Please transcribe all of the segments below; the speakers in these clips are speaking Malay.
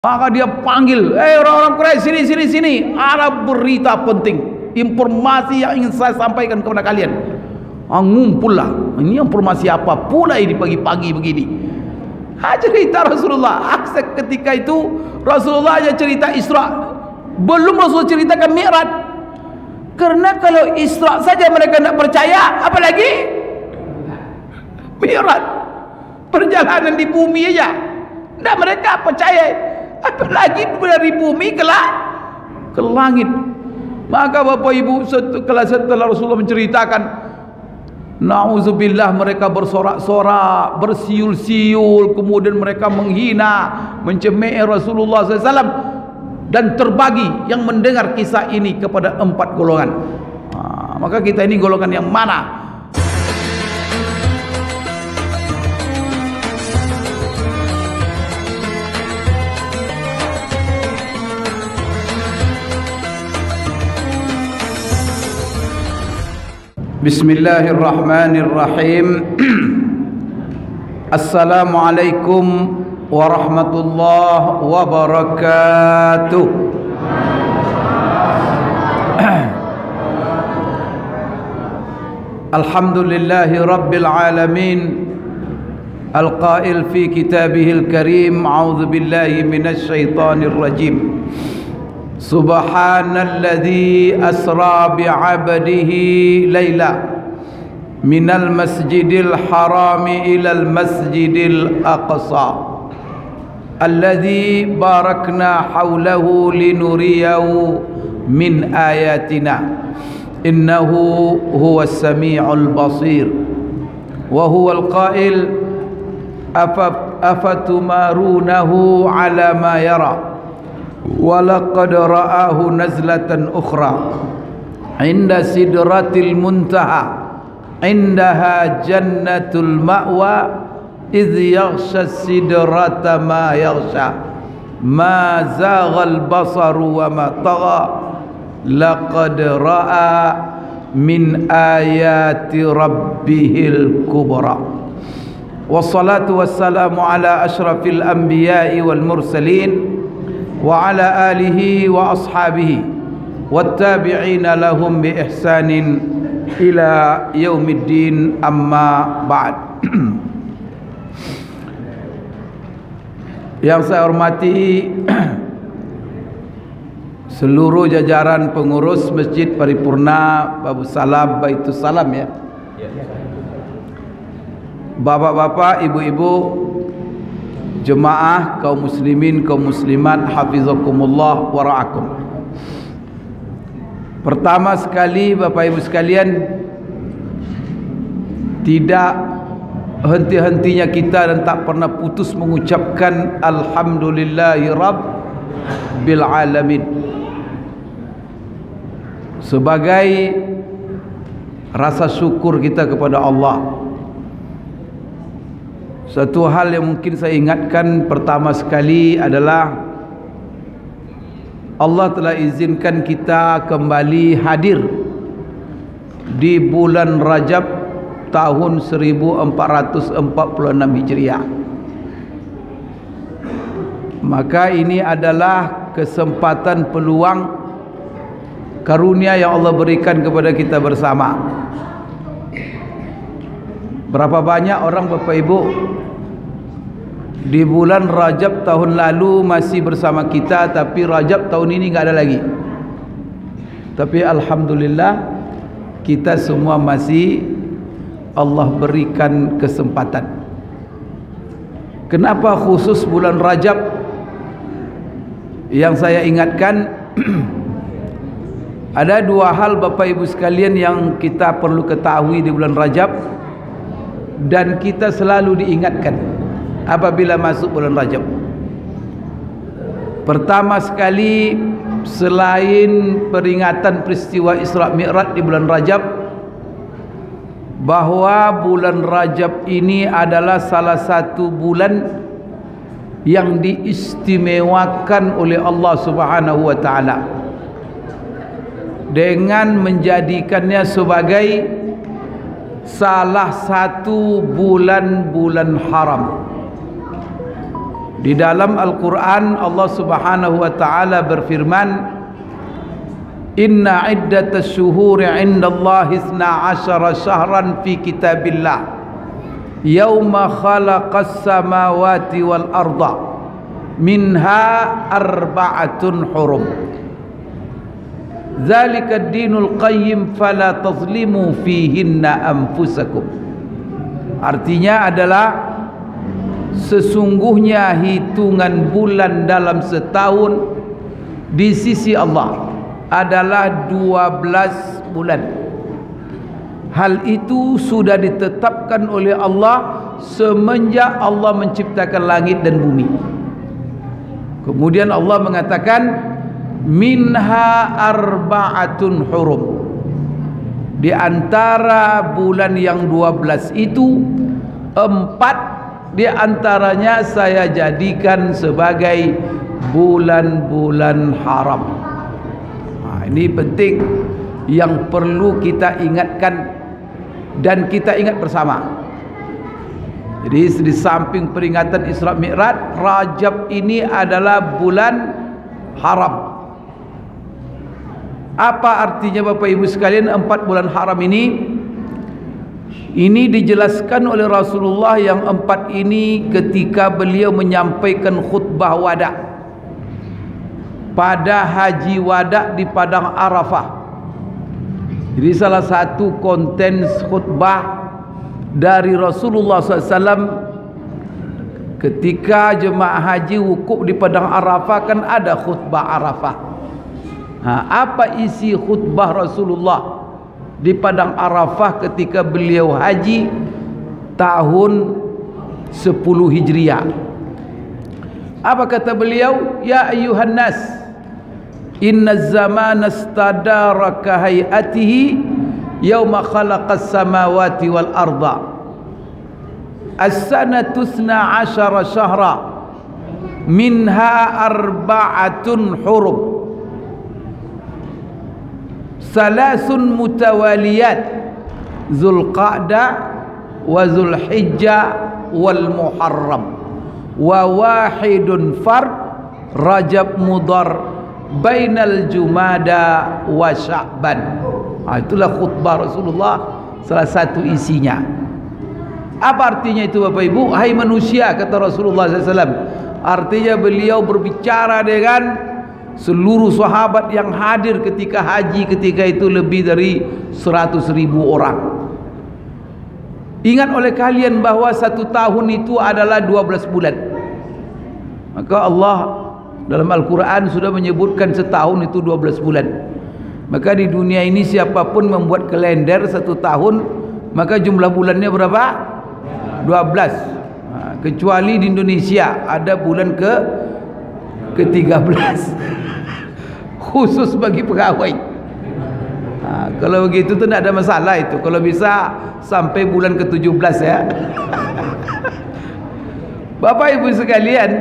Maka dia panggil, orang-orang Quraisy, sini, ada berita penting, informasi yang ingin saya sampaikan kepada kalian. Ngumpullah. Ini informasi apa pula ini pagi-pagi begini? Cerita Rasulullah. Ketika itu Rasulullah aja cerita Isra, belum Rasul ceritakan Mi'raj. Karena kalau Isra saja mereka tidak percaya, apalagi Mi'raj, perjalanan di bumi aja tidak mereka percaya, apalagi dari bumi ke langit. Maka Bapak Ibu, setelah Rasulullah menceritakan, na'udzubillah, mereka bersorak-sorak, bersiul-siul, kemudian mereka menghina, mencemooh Rasulullah SAW, dan terbagi yang mendengar kisah ini kepada 4 golongan. Maka kita ini golongan yang mana? Bismillahirrahmanirrahim. Assalamualaikum warahmatullahi wabarakatuh. Alhamdulillahi rabbil alamin, al-qail fi kitabihil karim, a'udzu billahi minasy syaithanir rajim. Subhanalladzi asra bi'abdihi laila minal masjidil harami ilal masjidil aqsa alladzi barakna hawlahu linuriyahu min ayatina innahu huwas sami'ul basir. Wa huwal qail afatumarunahu ala ma yara walaqad ra'ahu nazlatan ukhra inda sidratil muntaha indaha jannatul ma'wa idh yaghsha sidrata ma yaghsha ma zaghal basaru wa ma tagha laqad ra'a min ayati rabbihil kubra. Wassalatu wassalamu ala ashrafil anbiya'i wal mursalin wa ala alihi wa ashabihi wattabi'ina lahum bi ihsanin ila yaumiddin, amma ba'd. Yang saya hormati seluruh jajaran pengurus Masjid Paripurna Babus Salam Baitus Salam, ya, bapak-bapak, ibu-ibu, jemaah kaum muslimin, kaum muslimat, hafizakumullah wa ra'akum. Pertama sekali Bapak Ibu sekalian, tidak henti-hentinya kita dan tak pernah putus mengucapkan alhamdulillahi rabbil alamin, sebagai rasa syukur kita kepada Allah. Satu hal yang mungkin saya ingatkan pertama sekali adalah Allah telah izinkan kita kembali hadir di bulan Rajab tahun 1446 Hijriah. Maka ini adalah kesempatan, peluang, karunia yang Allah berikan kepada kita bersama. Berapa banyak orang Bapak Ibu di bulan Rajab tahun lalu masih bersama kita, tapi Rajab tahun ini enggak ada lagi. Tapi alhamdulillah kita semua masih Allah berikan kesempatan. Kenapa khusus bulan Rajab? Yang saya ingatkan ada 2 hal Bapak Ibu sekalian yang kita perlu ketahui di bulan Rajab, dan kita selalu diingatkan apabila masuk bulan Rajab. Pertama sekali, selain peringatan peristiwa Isra Mi'raj di bulan Rajab, bahwa bulan Rajab ini adalah salah satu bulan yang diistimewakan oleh Allah Subhanahu wa taala dengan menjadikannya sebagai salah satu bulan-bulan haram. Di dalam Al-Quran Allah Subhanahu wa ta'ala berfirman, Inna iddatas syuhuri indallahi 12 syahran fi kitabillah Yawma khalaqas samawati wal arda Minha arba'atun hurum Zalika ad-dinul qayyim fala tazlimu fihinna anfusakum. Artinya adalah sesungguhnya hitungan bulan dalam setahun di sisi Allah adalah 12 bulan. Hal itu sudah ditetapkan oleh Allah semenjak Allah menciptakan langit dan bumi. Kemudian Allah mengatakan minha arba'atun hurum. Di antara bulan yang 12 itu 4 di antaranya saya jadikan sebagai bulan-bulan haram. Ini penting yang perlu kita ingatkan dan kita ingat bersama. Jadi di samping peringatan Isra Mi'raj, Rajab ini adalah bulan haram. Apa artinya Bapak Ibu sekalian 4 bulan haram ini? Ini dijelaskan oleh Rasulullah yang 4 ini ketika beliau menyampaikan khutbah wada pada haji wada di Padang Arafah. Jadi salah satu konten khutbah dari Rasulullah SAW ketika jemaah haji wukuf di Padang Arafah kan ada khutbah Arafah. Apa isi khutbah Rasulullah di Padang Arafah ketika beliau haji tahun 10 Hijriah? Apa kata beliau? Ya ayyuhan nas, inna zamana istadara ka hayatihi yawma khalaqas samawati wal arda. As-sanatu 12 syahra minha arba'atun hurum. Salasun mutawaliyat Zulqa'dah wa Zulhijjah wal Muharram wa wahidun fard Rajab Mudhar bainal Jumada wa Sya'ban. Itulah khutbah Rasulullah, salah satu isinya. Apa artinya itu Bapak Ibu? Hai manusia, kata Rasulullah SAW, artinya beliau berbicara dengan seluruh sahabat yang hadir ketika haji ketika itu lebih dari 100.000 orang. Ingat oleh kalian bahwa 1 tahun itu adalah 12 bulan. Maka Allah dalam Al-Quran sudah menyebutkan setahun itu 12 bulan. Maka di dunia ini siapapun membuat kalender 1 tahun, maka jumlah bulannya berapa? 12. Kecuali di Indonesia ada bulan ke-13 khusus bagi pegawai. Kalau begitu tu tidak ada masalah itu. Kalau bisa sampai bulan ke-17 ya. Bapak Ibu sekalian,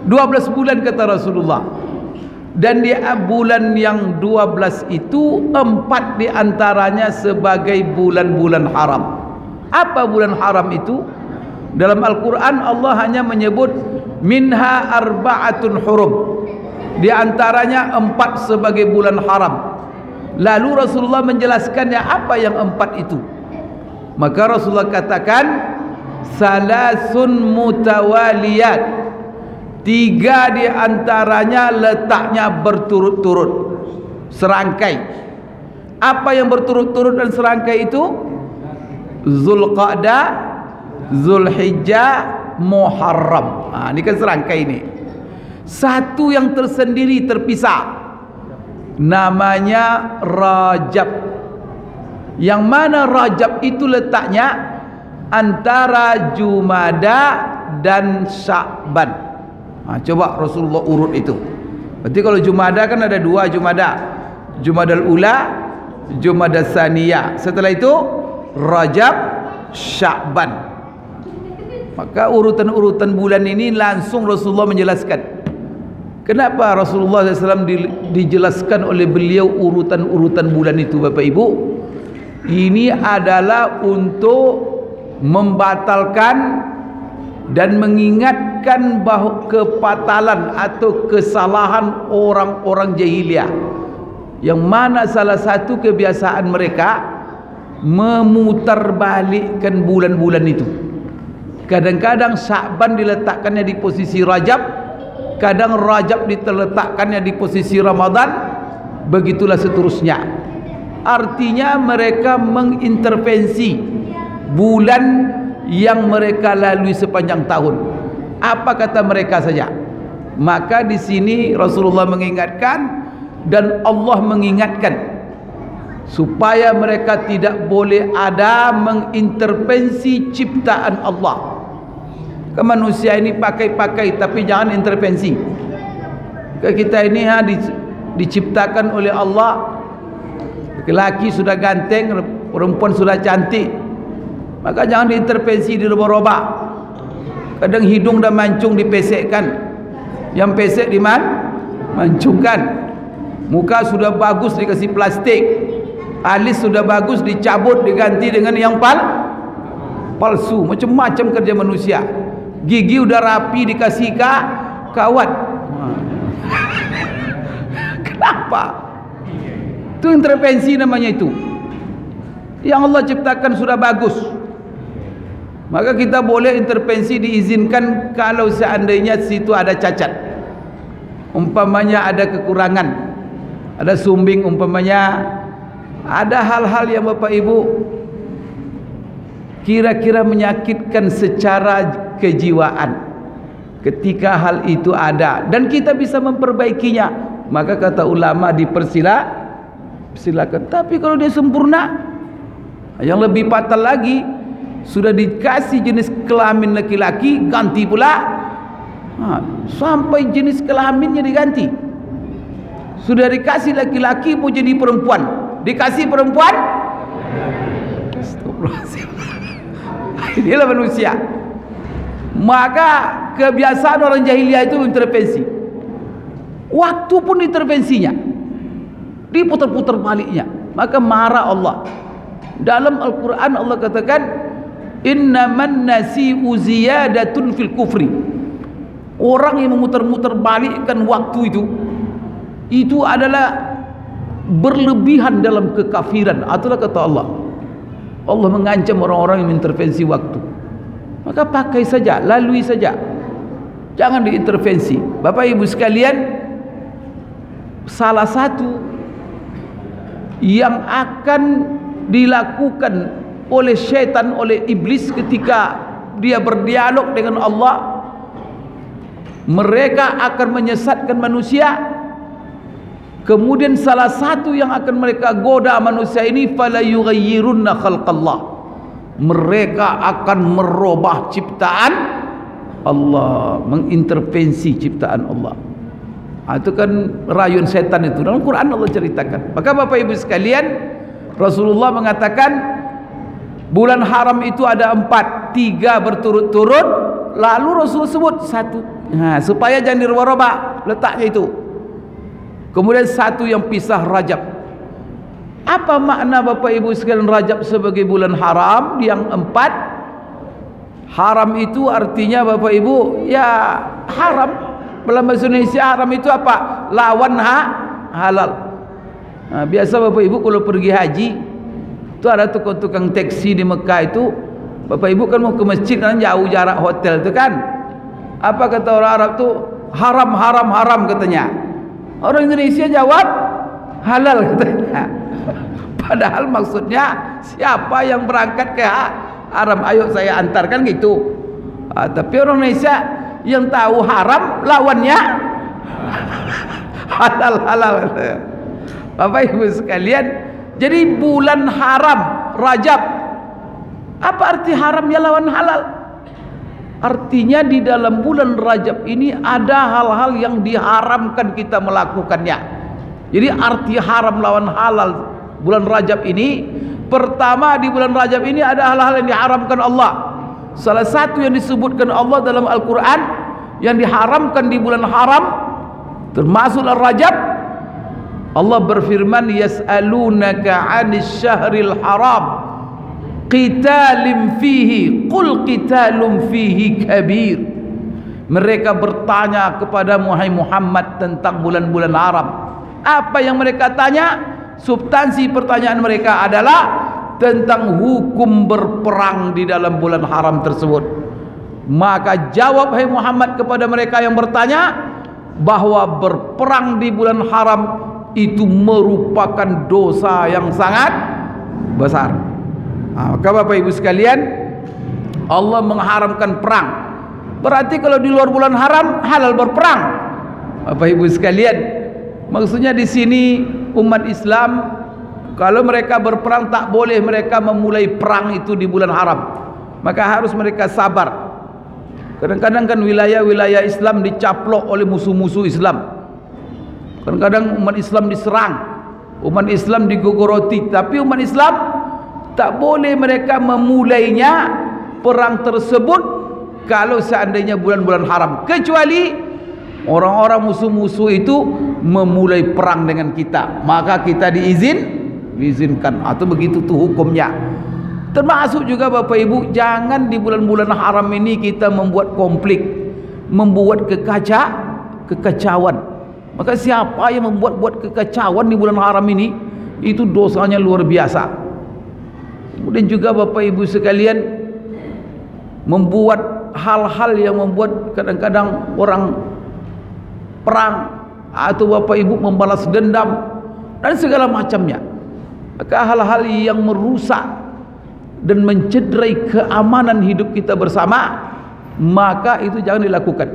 12 bulan kata Rasulullah. Dan di bulan yang 12 itu 4 di antaranya sebagai bulan-bulan haram. Apa bulan haram itu? Dalam Al-Quran Allah hanya menyebut minha arba'atun hurum. Di antaranya 4 sebagai bulan haram. Lalu Rasulullah menjelaskannya apa yang 4 itu. Maka Rasulullah katakan salasun mutawaliyat. 3 di antaranya letaknya berturut-turut, serangkai. Apa yang berturut-turut dan serangkai itu? Zulqa'dah, Zulhijjah, Muharram. Ini kan serangkai ini. Satu yang tersendiri terpisah, namanya Rajab. Yang mana Rajab itu letaknya antara Jumada dan Sya'ban. Coba Rasulullah urut itu. Berarti kalau Jumada kan ada 2 Jumada, Jumadal Ula, Jumadal Saniyah. Setelah itu Rajab, Sya'ban. Maka urutan-urutan bulan ini langsung Rasulullah menjelaskan. Kenapa Rasulullah SAW dijelaskan oleh beliau urutan-urutan bulan itu Bapak Ibu? Ini adalah untuk membatalkan dan mengingatkan bahawa kepatalan atau kesalahan orang-orang jahiliyah, yang mana salah satu kebiasaan mereka memutarbalikkan bulan-bulan itu. Kadang-kadang Sya'ban diletakkannya di posisi Rajab, kadang Rajab diletakkannya di posisi Ramadan, begitulah seterusnya. Artinya mereka mengintervensi bulan yang mereka lalui sepanjang tahun. Apa kata mereka saja? Maka di sini Rasulullah mengingatkan dan Allah mengingatkan supaya mereka tidak boleh ada mengintervensi ciptaan Allah. Ke manusia ini pakai-pakai, tapi jangan intervensi. Ke kita ini diciptakan oleh Allah, laki-laki sudah ganteng, perempuan sudah cantik, maka jangan diintervensi, dirubah-rubah. Kadang hidung dah mancung dipesekkan, yang pesek dimancungkan. Muka sudah bagus dikasih plastik, alis sudah bagus dicabut diganti dengan yang palsu. Macam-macam kerja manusia. Gigi udah rapi dikasih kawat. Kenapa? Itu intervensi namanya itu. Yang Allah ciptakan sudah bagus, maka kita boleh intervensi, diizinkan kalau seandainya situ ada cacat, umpamanya ada kekurangan, ada sumbing, umpamanya ada hal-hal yang Bapak Ibu kira-kira menyakitkan secara kejiwaan. Ketika hal itu ada dan kita bisa memperbaikinya, maka kata ulama silakan. Tapi kalau dia sempurna, yang lebih fatal lagi, sudah dikasih jenis kelamin laki-laki, ganti pula. Sampai jenis kelaminnya diganti. Sudah dikasih laki-laki mau jadi perempuan, dikasih perempuan. Astagfirullahaladzim. Inilah manusia. Maka kebiasaan orang jahiliyah itu intervensi. Waktu pun intervensinya, diputar-putar baliknya. Maka marah Allah. Dalam Al-Quran Allah katakan, innaman nasi'u ziyadatun fil kufri. Orang yang memutar-mutar balikkan waktu itu adalah berlebihan dalam kekafiran. Itulah kata Allah. Allah mengancam orang-orang yang mengintervensi waktu. Maka pakai saja, lalui saja, jangan diintervensi. Bapak Ibu sekalian, salah satu yang akan dilakukan oleh syaitan, oleh iblis ketika dia berdialog dengan Allah, mereka akan menyesatkan manusia. Kemudian salah satu yang akan mereka goda manusia ini, fala yughayyirunna khalqallah, mereka akan merubah ciptaan Allah, mengintervensi ciptaan Allah. Itu kan rayuan setan itu, dalam Quran Allah ceritakan. Maka Bapak Ibu sekalian, Rasulullah mengatakan bulan haram itu ada 4, 3 berturut-turut. Lalu Rasul sebut 1, supaya jangan dirubah-rubah letaknya itu. Kemudian 1 yang pisah, Rajab. Apa makna Bapak Ibu sekalian Rajab sebagai bulan haram? Yang 4, haram itu artinya Bapak Ibu, ya haram. Dalam bahasa Indonesia haram itu apa? Lawan halal. Biasa Bapak Ibu kalau pergi haji, itu ada tukang-tukang taksi di Mekah itu. Bapak Ibu kan mau ke masjid kan jauh jarak hotel itu kan. Apa kata orang Arab tuh? Haram, haram, haram katanya. Orang Indonesia jawab halal katanya. Padahal maksudnya siapa yang berangkat ke haram, ayo saya antarkan gitu. Tapi orang Indonesia yang tahu haram lawannya halal. Bapak Ibu sekalian, jadi bulan haram Rajab, apa arti haramnya lawan halal? Artinya di dalam bulan Rajab ini ada hal-hal yang diharamkan kita melakukannya. Jadi arti haram lawan halal bulan Rajab ini, pertama di bulan Rajab ini ada hal-hal yang diharamkan Allah. Salah satu yang disebutkan Allah dalam Al-Quran yang diharamkan di bulan haram termasuk Rajab. Allah berfirman, yas'alunaka 'anis syahril haram qitalin fihi qul qitalun fihi kabir. Mereka bertanya kepada Muhammad tentang bulan-bulan haram. Apa yang mereka tanya? Substansi pertanyaan mereka adalah tentang hukum berperang di dalam bulan haram tersebut. Maka jawab hai Muhammad kepada mereka yang bertanya bahwa berperang di bulan haram itu merupakan dosa yang sangat besar. Maka Bapak Ibu sekalian, Allah mengharamkan perang. Berarti kalau di luar bulan haram halal berperang. Bapak Ibu sekalian, maksudnya di sini umat Islam kalau mereka berperang tak boleh mereka memulai perang itu di bulan haram. Maka harus mereka sabar. Kadang-kadang kan wilayah-wilayah Islam dicaplok oleh musuh-musuh Islam. Kadang-kadang umat Islam diserang, umat Islam digogoroti, tapi umat Islam tak boleh mereka memulainya perang tersebut kalau seandainya bulan-bulan haram, kecuali orang-orang musuh-musuh itu memulai perang dengan kita, maka kita diizinkan. Atau begitu tuh hukumnya. Termasuk juga Bapak Ibu, jangan di bulan-bulan haram ini kita membuat konflik, membuat kekacauan. Maka siapa yang membuat kekacauan di bulan haram ini, itu dosanya luar biasa. Kemudian juga Bapak Ibu sekalian, membuat hal-hal yang membuat kadang-kadang orang perang, atau Bapak Ibu membalas dendam dan segala macamnya. Maka hal-hal yang merusak dan mencederai keamanan hidup kita bersama, maka itu jangan dilakukan.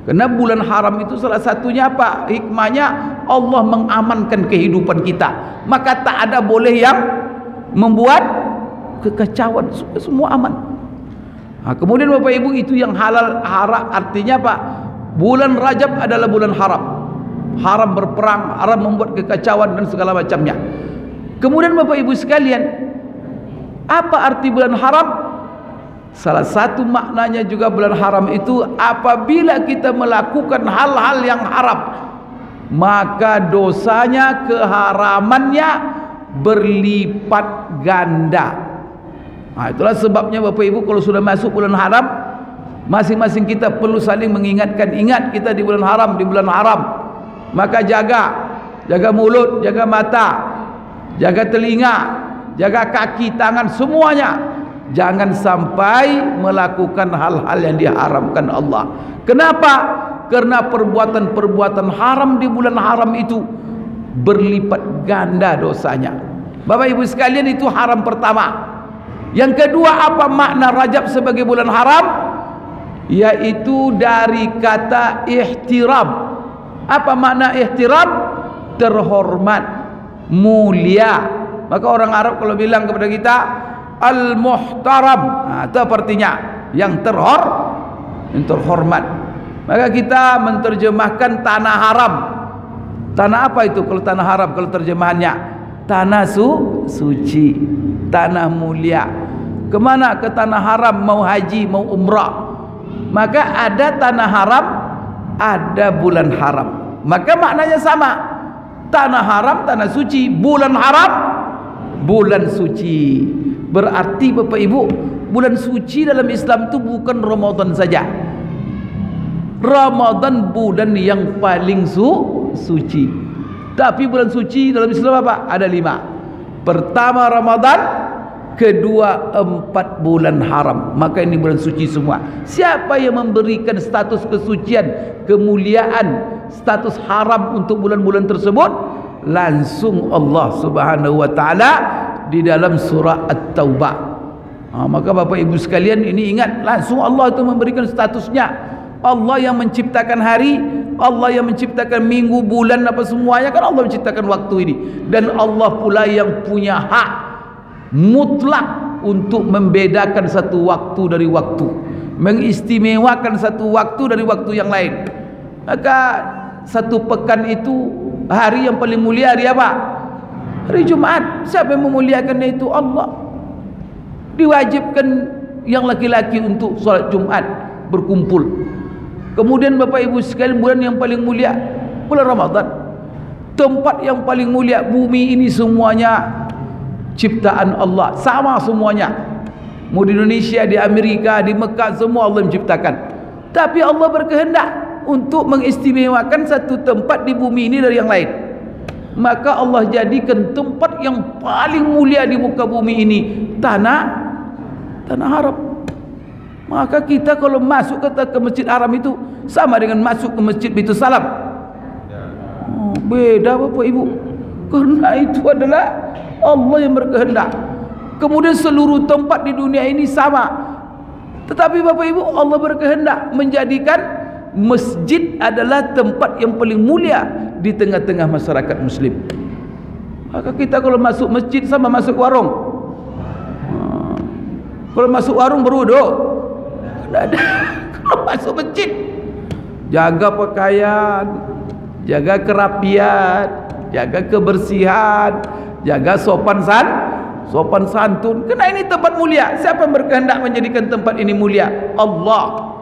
Karena bulan haram itu salah satunya apa? Hikmahnya Allah mengamankan kehidupan kita. Maka tak ada boleh yang membuat kekacauan, semua aman. Kemudian Bapak Ibu, itu yang halal haram artinya apa? Bulan Rajab adalah bulan haram. Haram berperang, haram membuat kekacauan dan segala macamnya. Kemudian Bapak Ibu sekalian, apa arti bulan haram? Salah satu maknanya juga bulan haram itu apabila kita melakukan hal-hal yang haram, maka dosanya, keharamannya berlipat ganda. Itulah sebabnya Bapak Ibu, kalau sudah masuk bulan haram, masing-masing kita perlu saling mengingatkan. Ingat kita di bulan haram, maka jaga mulut, jaga mata, jaga telinga, jaga kaki, tangan, semuanya. Jangan sampai melakukan hal-hal yang diharamkan Allah. Kenapa? Karena perbuatan-perbuatan haram di bulan haram itu berlipat ganda dosanya. Bapak Ibu sekalian, itu haram pertama. Yang kedua, apa makna Rajab sebagai bulan haram? Yaitu dari kata ihtiram. Apa makna ihtiram? Terhormat, mulia. Maka orang Arab kalau bilang kepada kita al-muhtaram, itu artinya yang terhormat. Maka kita menerjemahkan tanah haram. Tanah apa itu kalau tanah haram? Kalau terjemahannya tanah suci, tanah mulia. Kemana ke tanah haram? Mau haji, mau umrah, maka ada tanah haram, ada bulan haram. Maka maknanya sama. Tanah haram, tanah suci. Bulan haram, bulan suci. Berarti Bapak Ibu, bulan suci dalam Islam itu bukan Ramadan saja. Ramadan bulan yang paling suci. Tapi bulan suci dalam Islam apa? Ada 5. Pertama Ramadan, kedua 4 bulan haram. Maka ini bulan suci semua. Siapa yang memberikan status kesucian, kemuliaan, status haram untuk bulan-bulan tersebut? Langsung Allah Subhanahu wa taala di dalam surah At-Taubah. Maka Bapak Ibu sekalian, ini ingat, langsung Allah itu memberikan statusnya. Allah yang menciptakan hari, Allah yang menciptakan minggu, bulan, apa semuanya, kan Allah menciptakan waktu ini. Dan Allah pula yang punya hak mutlak untuk membedakan satu waktu dari waktu, mengistimewakan satu waktu dari waktu yang lain. Maka satu pekan itu hari yang paling mulia hari apa? Hari Jumat. Siapa yang memuliakannya? Itu Allah. Diwajibkan yang laki-laki untuk sholat Jumat, berkumpul. Kemudian Bapak Ibu sekalian, bulan yang paling mulia bulan Ramadan. Tempat yang paling mulia, bumi ini semuanya ciptaan Allah, sama semuanya. Mau di Indonesia, di Amerika, di Mekah, semua Allah menciptakan. Tapi Allah berkehendak untuk mengistimewakan satu tempat di bumi ini dari yang lain. Maka Allah jadikan tempat yang paling mulia di muka bumi ini tanah haram. Maka kita kalau masuk ke Masjid Haram itu sama dengan masuk ke Masjid Baitul Salam. Beda Bapak Ibu. Karena itu adalah Allah yang berkehendak. Kemudian seluruh tempat di dunia ini sama. Tetapi Bapak Ibu, Allah berkehendak menjadikan masjid adalah tempat yang paling mulia di tengah-tengah masyarakat muslim. Maka kita kalau masuk masjid sama masuk warung. Kalau masuk warung berwuduk. Tidak ada. Kalau masuk masjid, jaga pakaian, jaga kerapian, jaga kebersihan, jaga sopan santun. Karena ini tempat mulia. Siapa yang berkehendak menjadikan tempat ini mulia? Allah.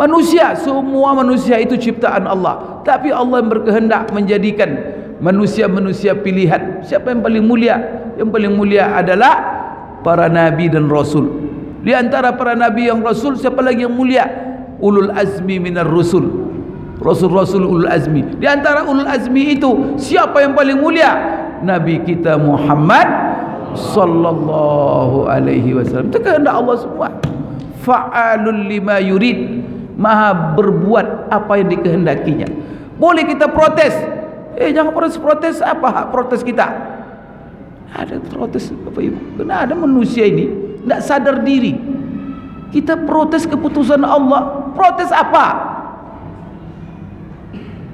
Manusia, semua manusia itu ciptaan Allah. Tapi Allah yang berkehendak menjadikan manusia-manusia pilihan. Siapa yang paling mulia? Yang paling mulia adalah para nabi dan rasul. Di antara para nabi yang rasul, siapa lagi yang mulia? Ulul azmi minar rusul. Rasul-rasul ulul azmi. Di antara ulul azmi itu, siapa yang paling mulia? Nabi kita Muhammad sallallahu alaihi wasallam. Itu kehendak Allah semua. Fa'alul lima yurid, maha berbuat apa yang dikehendakinya. Boleh kita protes, jangan protes. Apa hak protes kita? Ada protes Bapak Ibu. Karena ada manusia ini tidak sadar diri. Kita protes keputusan Allah. Protes apa?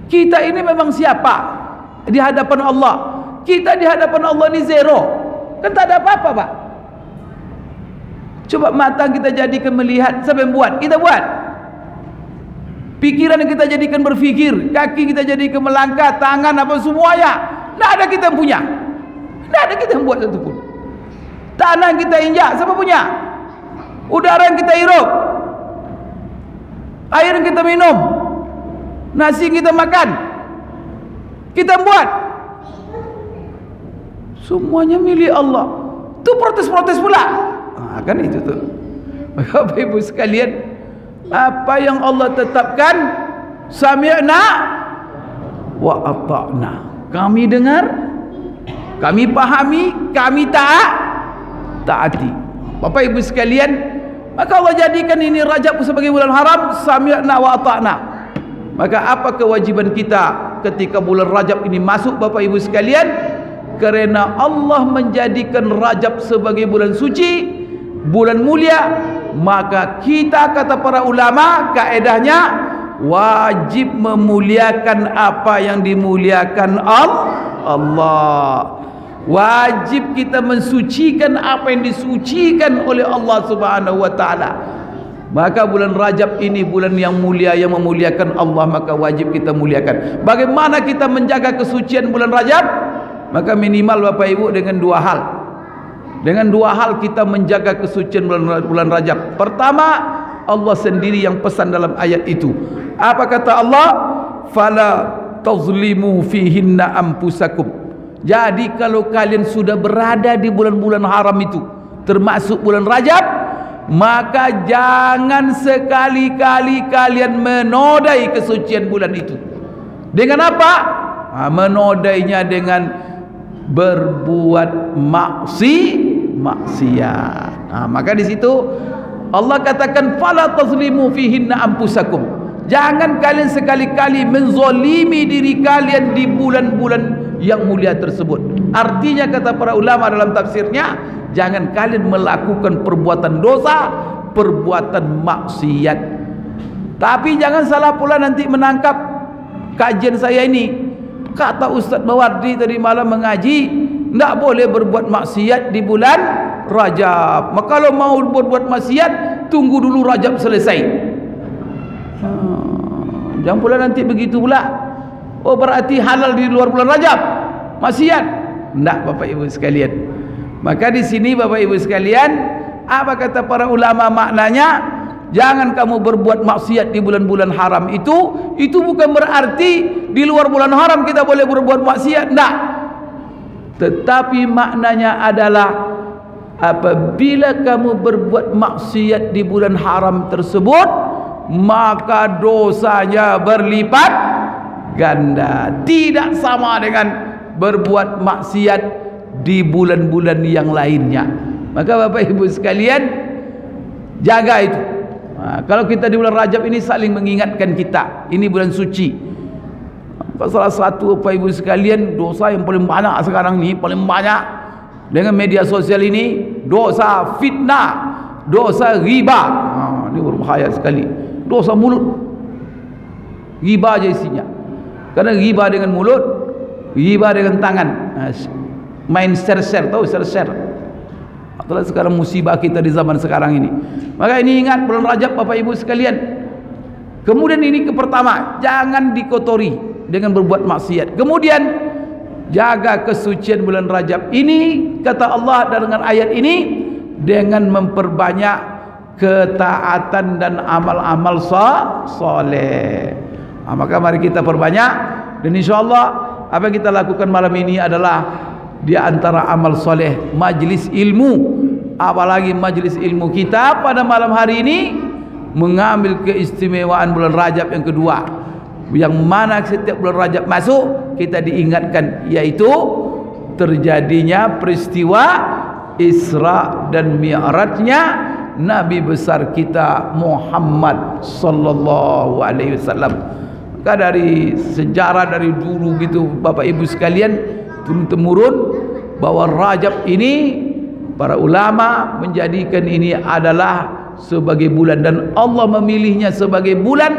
Kita ini memang siapa di hadapan Allah? Kita di hadapan Allah ini zero. Kan tak ada apa-apa Pak. Coba mata kita jadikan melihat. Siapa yang buat? Kita buat. Pikiran yang kita jadikan berfikir, kaki kita jadikan melangkah, tangan apa semuanya, tidak ada kita yang punya. Tidak ada kita yang buat satu pun. Tanah yang kita injak, siapa punya? Udara yang kita hirup, air yang kita minum, nasi yang kita makan, kita buat. Semuanya milik Allah. Itu protes-protes pula. Kan itu tuh. Bapak Ibu sekalian, apa yang Allah tetapkan, sami'na wa ata'na. Kami dengar, kami pahami, kami taati. Bapak Ibu sekalian, maka Allah jadikan ini Rajab sebagai bulan haram, sami'na wa ata'na. Maka apa kewajiban kita ketika bulan Rajab ini masuk Bapak Ibu sekalian? Karena Allah menjadikan Rajab sebagai bulan suci, bulan mulia, maka kita, kata para ulama, kaedahnya wajib memuliakan apa yang dimuliakan Allah. Wajib kita mensucikan apa yang disucikan oleh Allah Subhanahu wa taala. Maka bulan Rajab ini bulan yang mulia, yang memuliakan Allah, maka wajib kita muliakan. Bagaimana kita menjaga kesucian bulan Rajab? Maka minimal Bapak Ibu dengan dua hal. Dengan dua hal kita menjaga kesucian bulan Rajab. Pertama, Allah sendiri yang pesan dalam ayat itu. Apa kata Allah? Fala tazlimu fihinna anfusakum. Jadi kalau kalian sudah berada di bulan-bulan haram itu, termasuk bulan Rajab, maka jangan sekali-kali kalian menodai kesucian bulan itu. Dengan apa? Menodainya dengan berbuat maksiat. Maka di situ Allah katakan fala tazlimu fihinna anfusakum. Jangan kalian sekali-kali menzalimi diri kalian di bulan-bulan yang mulia tersebut. Artinya kata para ulama dalam tafsirnya, jangan kalian melakukan perbuatan dosa, perbuatan maksiat. Tapi jangan salah pula nanti menangkap kajian saya ini. Kata Ustaz Mawardi tadi malam mengaji, tidak boleh berbuat maksiat di bulan Rajab. Maka kalau mau berbuat maksiat, tunggu dulu Rajab selesai. Jangan pula nanti begitu pula. Oh berarti halal di luar bulan Rajab maksiat. Tidak Bapak Ibu sekalian. Maka di sini Bapak Ibu sekalian, apa kata para ulama maknanya? Jangan kamu berbuat maksiat di bulan-bulan haram itu bukan berarti di luar bulan haram kita boleh berbuat maksiat. Tidak. Tetapi maknanya adalah apabila kamu berbuat maksiat di bulan haram tersebut, maka dosanya berlipat ganda. Tidak sama dengan berbuat maksiat di bulan-bulan yang lainnya. Maka Bapak Ibu sekalian, jaga itu. Kalau kita di bulan Rajab ini saling mengingatkan kita, ini bulan suci. Salah satu Bapak Ibu sekalian, dosa yang paling banyak sekarang ini, paling banyak dengan media sosial ini, dosa fitnah, dosa riba. Ini berbahaya sekali. Dosa mulut, riba aja isinya. Karena riba dengan mulut, riba dengan tangan. Main share-share, tahu share-share? Itulah sekarang musibah kita di zaman sekarang ini. Maka ini ingat bulan Rajab Bapak Ibu sekalian. Kemudian ini pertama, jangan dikotori dengan berbuat maksiat. Kemudian jaga kesucian bulan Rajab ini, kata Allah dengan ayat ini, dengan memperbanyak ketaatan dan amal-amal soleh. Maka mari kita perbanyak, dan insyaallah apa yang kita lakukan malam ini adalah di antara amal soleh majlis ilmu. Apalagi majlis ilmu kita pada malam hari ini mengambil keistimewaan bulan Rajab yang kedua, yang mana setiap bulan Rajab masuk kita diingatkan, yaitu terjadinya peristiwa Isra dan Mi'rajnya Nabi besar kita Muhammad sallallahu alaihi wasallam. Maka dari sejarah dari dulu gitu Bapak Ibu sekalian, turun-temurun, bahwa Rajab ini para ulama menjadikan ini adalah sebagai bulan, dan Allah memilihnya sebagai bulan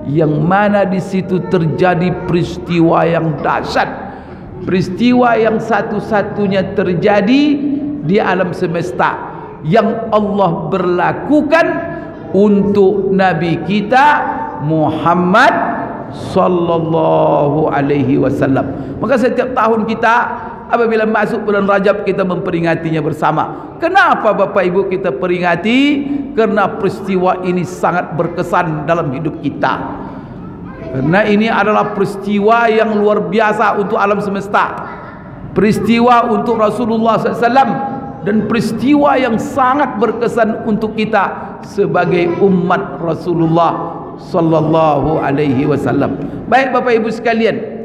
yang mana di situ terjadi peristiwa yang dahsyat, peristiwa yang satu-satunya terjadi di alam semesta yang Allah berlakukan untuk Nabi kita Muhammad sallallahu alaihi wasallam. Maka setiap tahun kita apabila masuk bulan Rajab kita memperingatinya bersama. Kenapa Bapak Ibu kita peringati? Karena peristiwa ini sangat berkesan dalam hidup kita. Karena ini adalah peristiwa yang luar biasa untuk alam semesta, peristiwa untuk Rasulullah SAW, dan peristiwa yang sangat berkesan untuk kita sebagai umat Rasulullah sallallahu alaihi wasallam. Baik Bapak Ibu sekalian,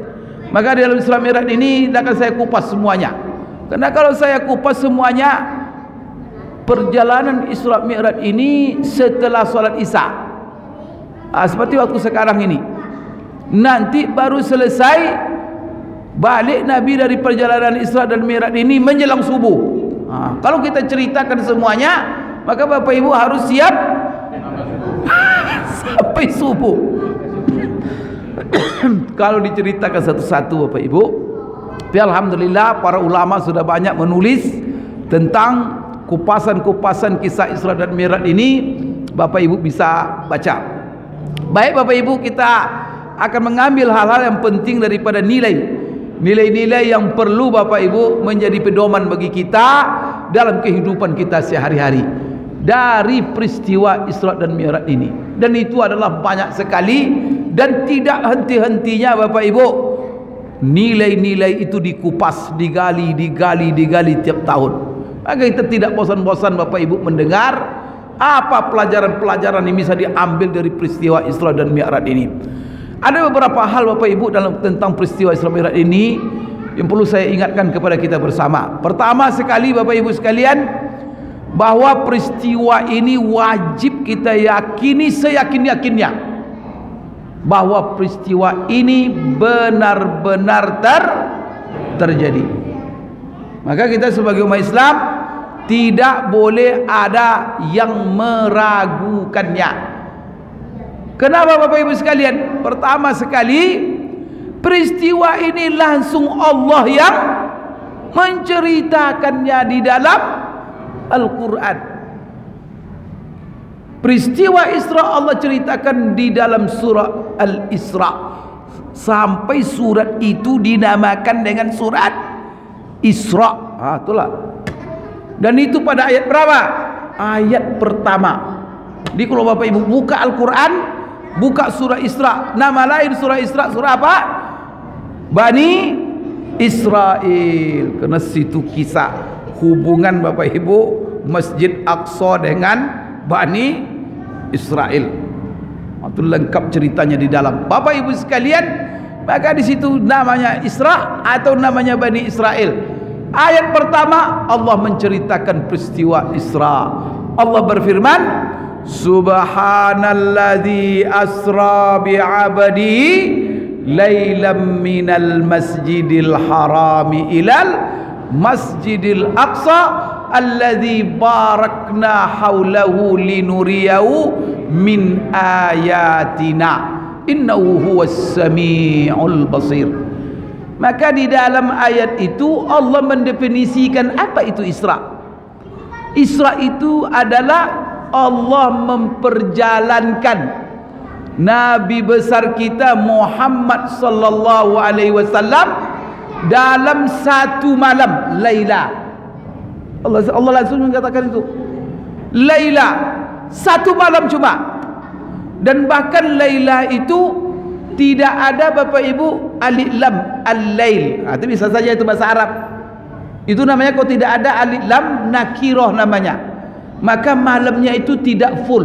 maka dalam Isra Mi'raj ini akan saya kupas semuanya. Karena kalau saya kupas semuanya, perjalanan Isra Mi'raj ini setelah sholat Isya, seperti waktu sekarang ini, nanti baru selesai balik Nabi dari perjalanan Isra dan Mi'raj ini menjelang subuh. Kalau kita ceritakan semuanya, maka Bapak Ibu harus siap sampai subuh. Kalau diceritakan satu-satu Bapak Ibu, tapi alhamdulillah para ulama sudah banyak menulis tentang kupasan-kupasan kisah Isra dan Mi'raj ini, Bapak Ibu bisa baca. Baik Bapak Ibu, kita akan mengambil hal-hal yang penting daripada nilai-nilai yang perlu Bapak Ibu menjadi pedoman bagi kita dalam kehidupan kita sehari-hari dari peristiwa Isra dan Mi'raj ini. Dan itu adalah banyak sekali dan tidak henti-hentinya Bapak Ibu. Nilai-nilai itu dikupas, digali tiap tahun. Maka kita tidak bosan-bosan Bapak Ibu mendengar apa pelajaran-pelajaran yang bisa diambil dari peristiwa Isra dan Mi'raj ini. Ada beberapa hal Bapak Ibu dalam tentang peristiwa Isra Mi'raj ini yang perlu saya ingatkan kepada kita bersama. Pertama sekali Bapak Ibu sekalian, bahwa peristiwa ini wajib kita yakini seyakin-yakinnya bahwa peristiwa ini benar-benar terjadi. Maka kita sebagai umat Islam tidak boleh ada yang meragukannya. Kenapa Bapak Ibu sekalian? Pertama sekali, peristiwa ini langsung Allah yang menceritakannya di dalam Al-Quran. Peristiwa Isra Allah ceritakan di dalam surah Al-Isra, sampai surat itu dinamakan dengan surat Isra. Itulah. Dan itu pada ayat berapa? Ayat pertama. Jadi kalau Bapak Ibu buka Al-Quran, buka surah Isra, nama lain surah Isra surah apa? Bani Israel. Kerana situ kisah hubungan Bapak Ibu Masjid Aqsa dengan Bani Israel. Itu lengkap ceritanya di dalam. Bapak Ibu sekalian, maka di situ namanya Isra atau namanya Bani Israel. Ayat pertama Allah menceritakan peristiwa Isra. Allah berfirman, Subhanalladzi asra bi'abdi lailam minal masjidil harami ilal masjidil aqsa alladzi barakna haulahu linuriyahu min ayatina innahu huwas samiul basir. Maka di dalam ayat itu Allah mendefinisikan apa itu Isra. Isra itu adalah Allah memperjalankan Nabi besar kita Muhammad sallallahu alaihi wasallam dalam satu malam, Laila. Allah langsung mengatakan itu. Laila, satu malam cuma. Dan bahkan Laila itu tidak ada Bapak Ibu alif lam al-lail. Itu bisa saja itu bahasa Arab. Itu namanya kalau tidak ada alif lam nakirah namanya. Maka malamnya itu tidak full.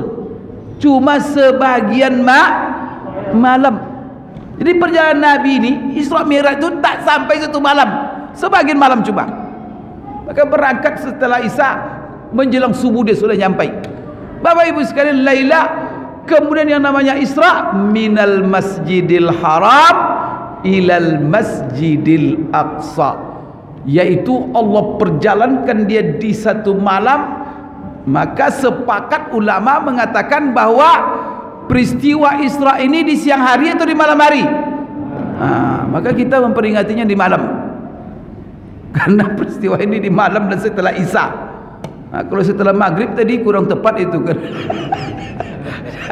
Cuma sebagian malam. Jadi perjalanan Nabi ini Isra Mi'raj itu tak sampai satu malam. Sebagian malam cuma. Maka berangkat setelah Isya menjelang subuh dia sudah nyampai. Bapak Ibu sekalian, Laila, kemudian yang namanya Isra minal masjidil haram ilal masjidil aqsa, yaitu Allah perjalankan dia di satu malam. Maka sepakat ulama mengatakan bahwa peristiwa Isra ini di siang hari atau di malam hari. Maka kita memperingatinya di malam, karena peristiwa ini di malam dan setelah Isya. Kalau setelah maghrib tadi kurang tepat itu kan.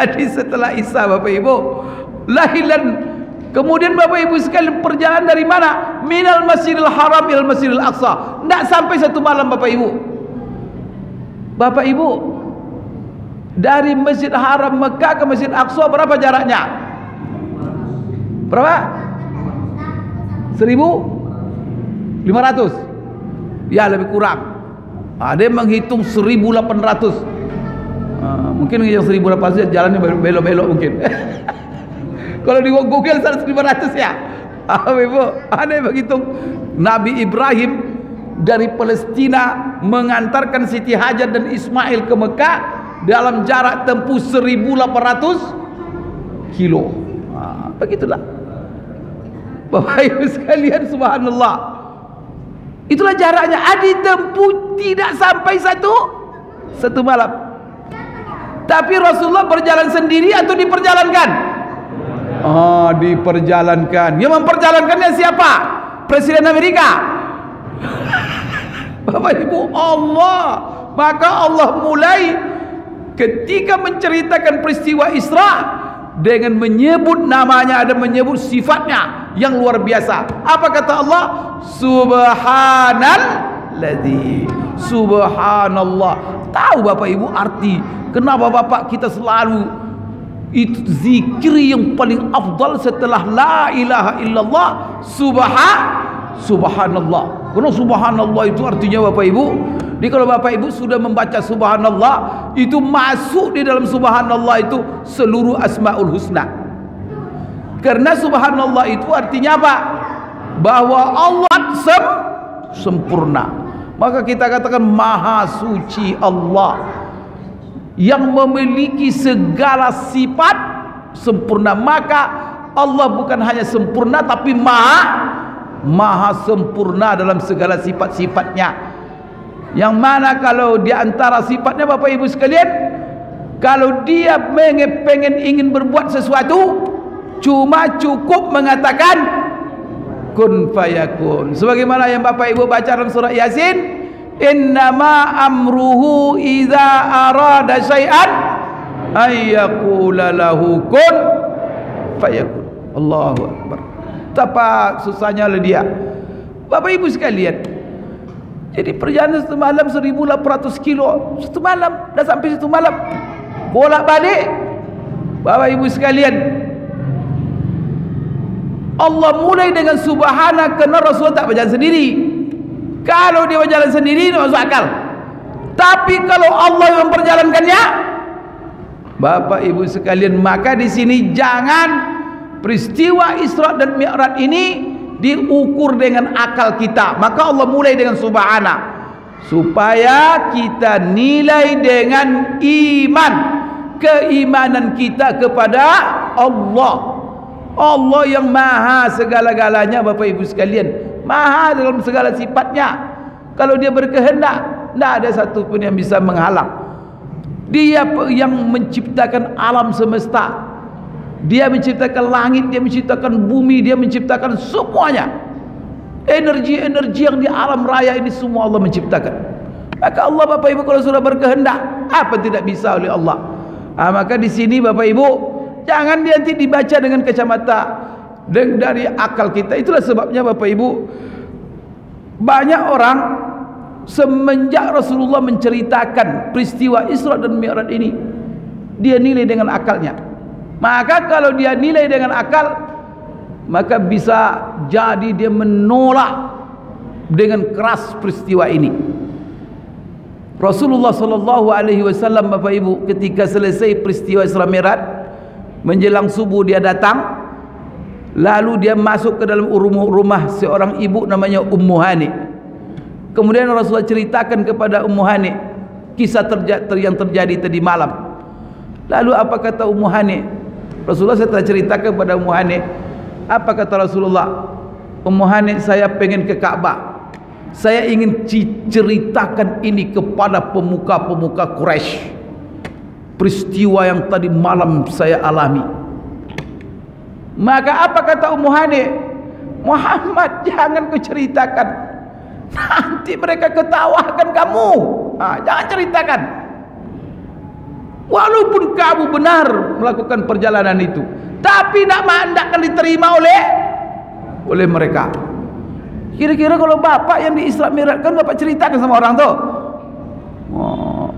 Jadi setelah Isya Bapak Ibu lahilan. Kemudian Bapak Ibu sekalian perjalanan dari mana? Minal masjidil haram ilal masjidil aqsa. Tidak sampai satu malam Bapak Ibu. Bapak Ibu, dari Masjid Haram Mekah ke Masjid Aqsa berapa jaraknya? Berapa? 1.500? Ya, lebih kurang. Ada yang menghitung 1.800. Mungkin yang 1.800 jalannya belok-belok mungkin. Kalau di Google 1.500 ya. Bapak Ibu, ada yang menghitung Nabi Ibrahim dari Palestina mengantarkan Siti Hajar dan Ismail ke Mekah dalam jarak tempuh 1.800 kilo. Begitulah Bapak Ibu sekalian, subhanallah. Itulah jaraknya. Ditempuh tidak sampai satu malam. Tapi Rasulullah berjalan sendiri atau diperjalankan? Diperjalankan. Yang memperjalankannya siapa? Presiden Amerika. Bapak Ibu, Allah. Maka Allah mulai ketika menceritakan peristiwa Isra dengan menyebut namanya dan menyebut sifatnya yang luar biasa. Apa kata Allah? Subhanalladzi. Subhanallah. Tahu Bapak Ibu arti kenapa Bapak kita selalu itu zikir yang paling afdal setelah la ilaha illallah subhanallah. Karena subhanallah itu artinya Bapak Ibu, jadi kalau Bapak Ibu sudah membaca subhanallah, itu masuk di dalam subhanallah itu seluruh asmaul husna. Karena subhanallah itu artinya apa? Bahwa Allah sempurna. Maka kita katakan maha suci Allah yang memiliki segala sifat sempurna. Maka Allah bukan hanya sempurna tapi maha sempurna dalam segala sifat-sifatnya. Yang mana kalau di antara sifatnya Bapak Ibu sekalian, kalau dia pengen ingin berbuat sesuatu, cuma cukup mengatakan kun fayakun. Sebagaimana yang Bapak Ibu baca dalam surah Yasin, innama amruhu idza arada syai'an ayyaqula lahu kun fayakun. Allahu akbar. Betapa susahnya oleh dia. Bapak Ibu sekalian, jadi perjalanan satu malam 1.800 kilo. Satu malam, dah sampai satu malam. Bolak balik. Bapak Ibu sekalian, Allah mulai dengan subhana kerana Rasulullah tak berjalan sendiri. Kalau dia berjalan sendiri itu masuk akal. Tapi kalau Allah yang memperjalankannya, Bapak Ibu sekalian, maka di sini jangan peristiwa Isra dan Mi'raj ini diukur dengan akal kita. Maka Allah mulai dengan subhana supaya kita nilai dengan iman, keimanan kita kepada Allah. Allah yang maha segala-galanya Bapak Ibu sekalian, maha dalam segala sifatnya. Kalau dia berkehendak, tidak ada satu pun yang bisa menghalang. Dia yang menciptakan alam semesta, dia menciptakan langit, dia menciptakan bumi, dia menciptakan semuanya. Energi-energi yang di alam raya ini semua Allah menciptakan. Maka Allah Bapak Ibu kalau sudah berkehendak, apa tidak bisa oleh Allah? Maka di sini Bapak Ibu, jangan nanti dibaca dengan kacamata dari akal kita. Itulah sebabnya Bapak Ibu, banyak orang semenjak Rasulullah menceritakan peristiwa Isra dan Mi'raj ini, dia nilai dengan akalnya. Maka kalau dia nilai dengan akal, maka bisa jadi dia menolak dengan keras peristiwa ini. Rasulullah SAW Bapak Ibu, ketika selesai peristiwa Isra Mi'raj, menjelang subuh dia datang, lalu dia masuk ke dalam rumah seorang ibu namanya Ummu Hani. Kemudian Rasulullah ceritakan kepada Ummu Hani kisah yang terjadi tadi malam. Lalu apa kata Ummu Hani? Rasulullah setelah ceritakan kepada Ummu Hani, apa kata Rasulullah? Ummu Hani, saya pengen ke Ka'bah, saya ingin ceritakan ini kepada pemuka-pemuka Quraisy, peristiwa yang tadi malam saya alami. Maka apa kata Ummu Hani? Muhammad, jangan kau ceritakan, nanti mereka ketawakan kamu. Jangan ceritakan. Walaupun kamu benar melakukan perjalanan itu, tapi tidak akan diterima oleh mereka. Kira-kira kalau bapak yang di Isra Mi'raj kan bapak ceritakan sama orang tu,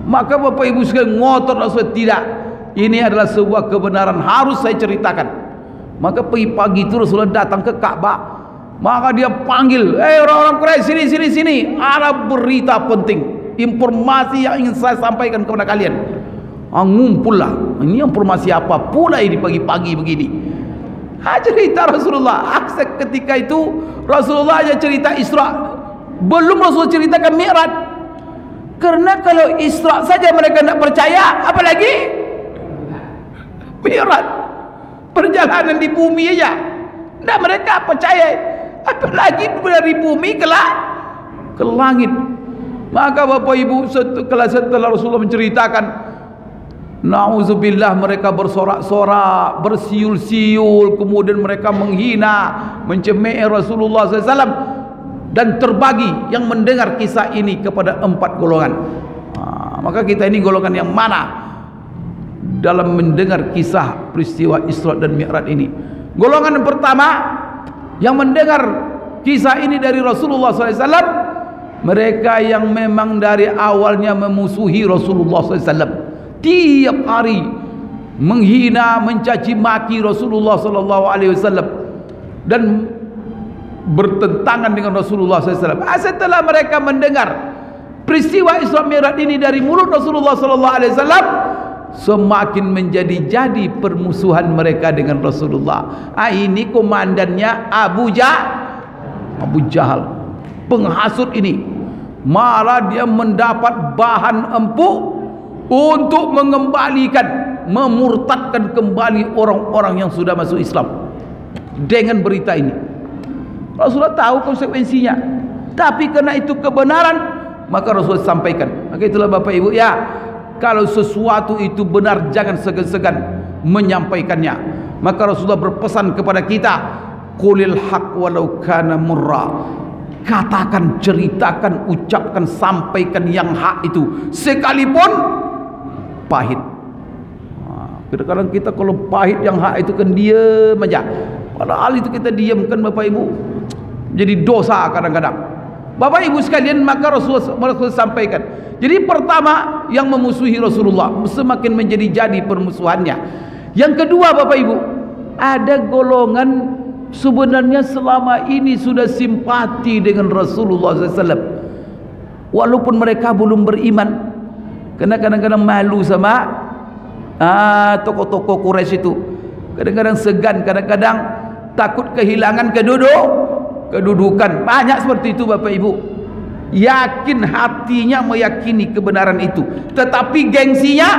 maka Bapak Ibu sekalian ngotot Rasul, tidak, ini adalah sebuah kebenaran, harus saya ceritakan. Maka pagi-pagi itu Rasulullah datang ke Ka'bah, maka dia panggil, orang-orang Quraisy, sini, ada berita penting, informasi yang ingin saya sampaikan kepada kalian. Ngumpullah, ini informasi apa pula ini pagi-pagi begini? Cerita Rasulullah. Ketika itu Rasulullah aja cerita Isra, belum Rasul ceritakan Mi'raj. Karena kalau Isra saja mereka tidak percaya, apalagi Mi'raj, perjalanan di bumi aja tidak mereka percaya, apalagi dari bumi ke langit. Maka Bapak Ibu, setelah Rasulullah menceritakan, na'udzubillah, mereka bersorak-sorak, bersiul-siul, kemudian mereka menghina, mencemooh Rasulullah SAW, dan terbagi yang mendengar kisah ini kepada 4 golongan. Maka kita ini golongan yang mana dalam mendengar kisah peristiwa Isra dan Mi'raj ini? Golongan yang pertama yang mendengar kisah ini dari Rasulullah SAW, mereka yang memang dari awalnya memusuhi Rasulullah SAW, tiap hari menghina, mencaci maki Rasulullah SAW dan bertentangan dengan Rasulullah SAW. Setelah mereka mendengar peristiwa Isra Mi'raj ini dari mulut Rasulullah SAW, semakin menjadi permusuhan mereka dengan Rasulullah. Ini komandannya Abu Jahal, penghasut ini, malah dia mendapat bahan empuk untuk mengembalikan, memurtadkan kembali orang-orang yang sudah masuk Islam dengan berita ini. Rasulullah tahu konsekuensinya, tapi karena itu kebenaran, maka Rasulullah sampaikan. Maka itulah Bapak Ibu ya, kalau sesuatu itu benar, jangan segan-segan menyampaikannya. Maka Rasulullah berpesan kepada kita, qulil haq walau kana murra, katakan, ceritakan, ucapkan, sampaikan yang hak itu sekalipun pahit. Kadang-kadang kita kalau pahit yang hak itu kan diam aja, padahal itu kita diamkan Bapak Ibu, jadi dosa kadang-kadang. Bapak Ibu sekalian, maka Rasulullah sampaikan. Jadi pertama, yang memusuhi Rasulullah semakin menjadi permusuhannya. Yang kedua Bapak Ibu, ada golongan sebenarnya selama ini sudah simpati dengan Rasulullah SAW, walaupun mereka belum beriman. Karena kadang-kadang malu sama tokoh-tokoh Quraisy itu, kadang-kadang segan, kadang-kadang takut kehilangan kedudukan. Banyak seperti itu Bapak Ibu. Yakin hatinya meyakini kebenaran itu, tetapi gengsinya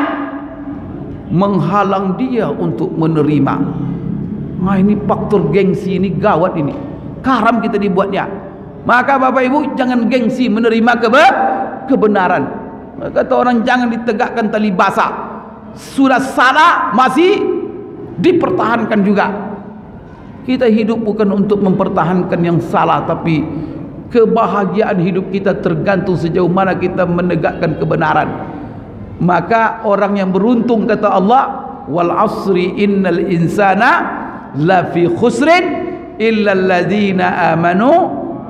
menghalang dia untuk menerima. Nah, ini faktor gengsi ini gawat, ini karam kita dibuatnya. Maka Bapak Ibu jangan gengsi menerima kebenaran. Kata orang, jangan ditegakkan tali basah. Sudah salah masih dipertahankan juga. Kita hidup bukan untuk mempertahankan yang salah, tapi kebahagiaan hidup kita tergantung sejauh mana kita menegakkan kebenaran. Maka orang yang beruntung, kata Allah, wal asri innal insana lafi khusrin illa alladzina amanu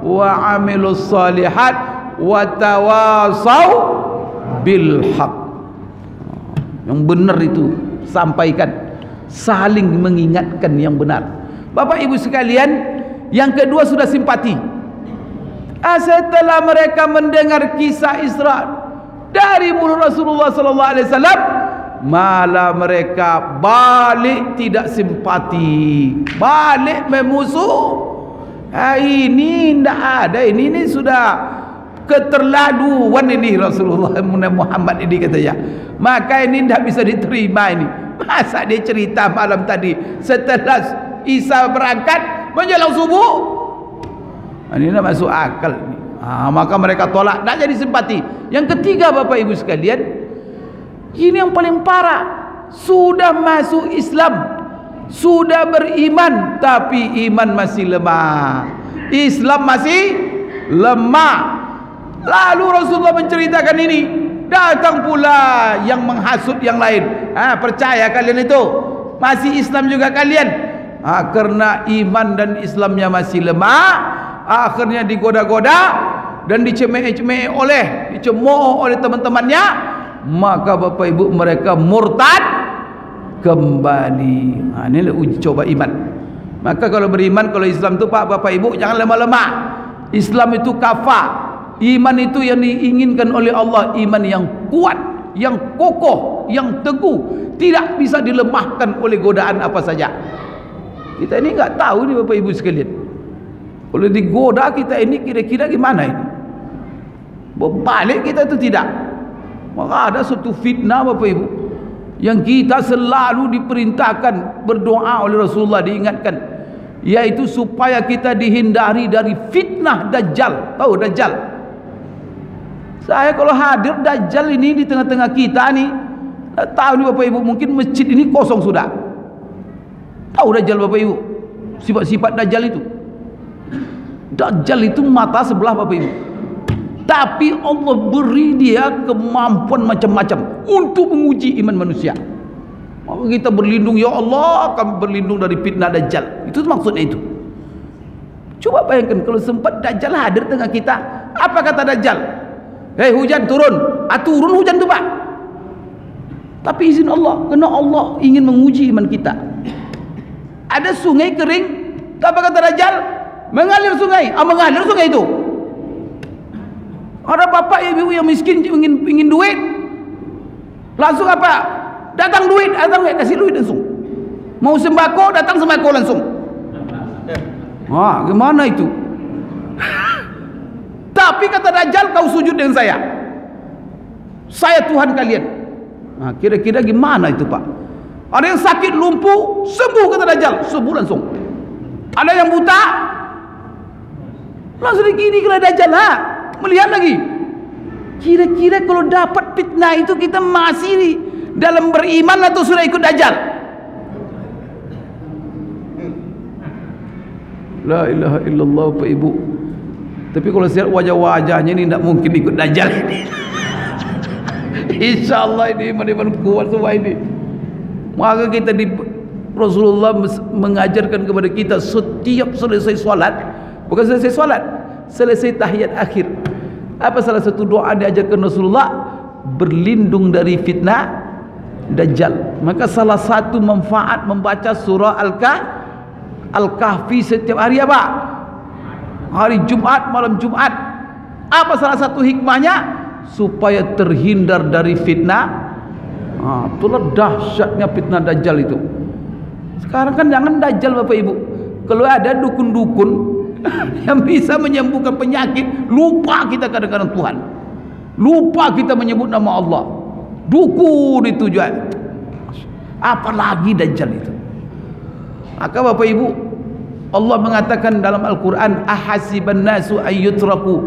wa amilus salihat wa tawasaw bil haq. Yang benar itu sampaikan, saling mengingatkan yang benar. Bapak Ibu sekalian, yang kedua sudah simpati. Setelah mereka mendengar kisah Isra dari mulut Rasulullah sallallahu alaihi wasallam, malah mereka balik tidak simpati, balik memusuh. Ini tidak ada, ini sudah keterlaluan ini Rasulullah Muhammad ini, katanya. Maka ini tidak bisa diterima ini. Masa dia cerita malam tadi setelah Isa berangkat menjelang subuh? Ini tidak masuk akal. Maka mereka tolak, tidak jadi simpati. Yang ketiga Bapak Ibu sekalian, ini yang paling parah. Sudah masuk Islam, sudah beriman, tapi iman masih lemah, Islam masih lemah. Lalu Rasulullah menceritakan ini, datang pula yang menghasut yang lain. Percaya kalian itu masih Islam juga kalian? Karena iman dan Islamnya masih lemah, akhirnya digoda-goda dan dicemeh-cemeh dicemooh oleh teman-temannya. Maka Bapak Ibu mereka murtad kembali. Inilah uji coba iman. Maka kalau beriman, kalau Islam itu Bapak Ibu jangan lemah-lemah. Islam itu kafah. Iman itu yang diinginkan oleh Allah, iman yang kuat, yang kokoh, yang teguh, tidak bisa dilemahkan oleh godaan apa saja. Kita ini nggak tahu nih Bapak Ibu sekalian. Kalau digoda kita ini kira-kira gimana ini? Berbalik kita itu tidak. Maka ada suatu fitnah Bapak Ibu yang kita selalu diperintahkan berdoa oleh Rasulullah, diingatkan, yaitu supaya kita dihindari dari fitnah Dajjal. Tahu Dajjal? Saya kalau hadir Dajjal ini di tengah-tengah kita nih, tahu nih Bapak Ibu, mungkin masjid ini kosong sudah. Tahu Dajjal Bapak Ibu? Sifat-sifat Dajjal itu. Dajjal itu mata sebelah Bapak Ibu. Tapi Allah beri dia kemampuan macam-macam untuk menguji iman manusia. Maka kita berlindung, ya Allah, kami berlindung dari fitnah Dajjal. Itu maksudnya itu. Coba bayangkan kalau sempat Dajjal hadir tengah kita, apa kata Dajjal? Hei hujan turun, turun hujan tu Pak. Tapi izin Allah, karena Allah ingin menguji iman kita. Ada sungai kering, apa kata Dajjal? Mengalir sungai, mengalir sungai itu. Ada bapak ibu yang miskin ingin duit, langsung apa? Datang duit, kasih duit langsung. Mau sembako, datang sembako langsung. Gimana itu? Tapi kata Dajjal, kau sujud dengan saya Tuhan kalian. Kira-kira gimana itu Pak? Ada yang sakit lumpuh, sembuh kata Dajjal, sembuh langsung. Ada yang buta, langsung begini kena Dajjal. Melihat lagi. Kira-kira kalau dapat fitnah itu kita masih dalam beriman atau sudah ikut Dajjal? La ilaha illallah Pak Ibu. Tapi kalau lihat wajah-wajahnya ini tidak mungkin ikut Dajjal ini. InsyaAllah ini iman kuat semua ini. Maka kita Rasulullah mengajarkan kepada kita setiap selesai solat, bukan selesai solat, selesai tahiyat akhir, apa salah satu doa diajarkan Rasulullah? Berlindung dari fitnah Dajjal. Maka salah satu manfaat membaca surah Al-Kahfi setiap hari apa? Hari Jumat, malam Jumat. Apa salah satu hikmahnya? Supaya terhindar dari fitnah. Itulah dahsyatnya fitnah Dajjal itu. Sekarang kan jangan Dajjal Bapak Ibu. Kalau ada dukun-dukun yang bisa menyembuhkan penyakit, lupa kita kadang-kadang Tuhan. Lupa kita menyebut nama Allah. Dukun itu juga. Apalagi Dajjal itu. Maka Bapak Ibu, Allah mengatakan dalam Al-Quran, ahasiban nasu ayyutraku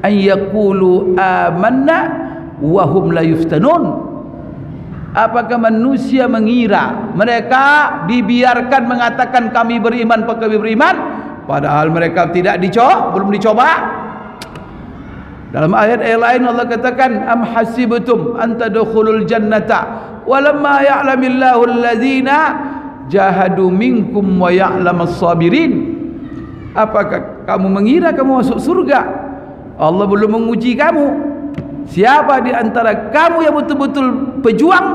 ayyakulu amanna wahum la yuftanun. Apakah manusia mengira mereka dibiarkan mengatakan kami beriman, padahal mereka belum dicoba. Dalam ayat lain Allah katakan, am hasibtum an tadkhulul jannata walamma ya'lamillahu allazina jahadu minkum wa ya'lamas sabirin. Apakah kamu mengira kamu masuk surga, Allah belum menguji kamu? Siapa di antara kamu yang betul-betul pejuang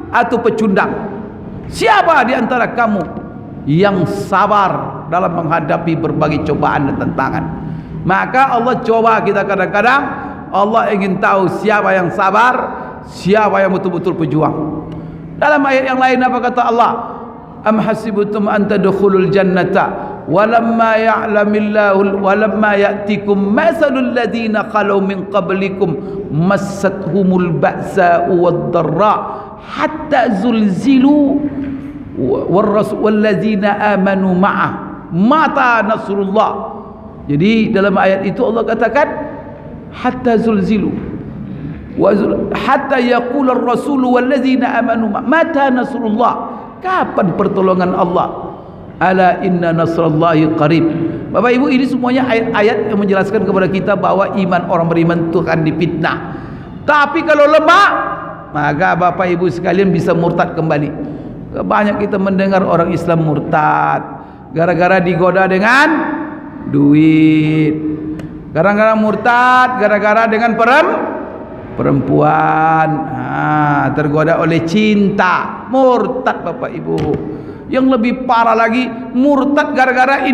atau pecundang? Siapa di antara kamu yang sabar dalam menghadapi berbagai cobaan dan tantangan? Maka Allah coba kita kadang-kadang. Allah ingin tahu siapa yang sabar, siapa yang betul-betul pejuang. Dalam ayat yang lain apa kata Allah? Am hasibtum an tadkhulul jannata walamma ya'lamillahu walamma ya'tikum masalul ladzina khalu min qablikum massathumul ba'sa'u wad-dharra hatta zulzilu walladzina amanu ma'ah mata nasrullah. Jadi dalam ayat itu Allah katakan hatta zulzilu hatta yaqula ar-rasulu walladzina amanu mata nasrullah. Kapan pertolongan Allah? Ala inna nasrallahi qarib. Bapak Ibu, ini semuanya ayat-ayat yang menjelaskan kepada kita bahwa iman orang beriman itu akan dipitnah. Tapi kalau lemah, maka Bapak Ibu sekalian bisa murtad kembali. Banyak kita mendengar orang Islam murtad gara-gara digoda dengan duit. Gara-gara murtad gara-gara dengan perempuan, tergoda oleh cinta, murtad Bapak Ibu. Yang lebih parah lagi, murtad gara-gara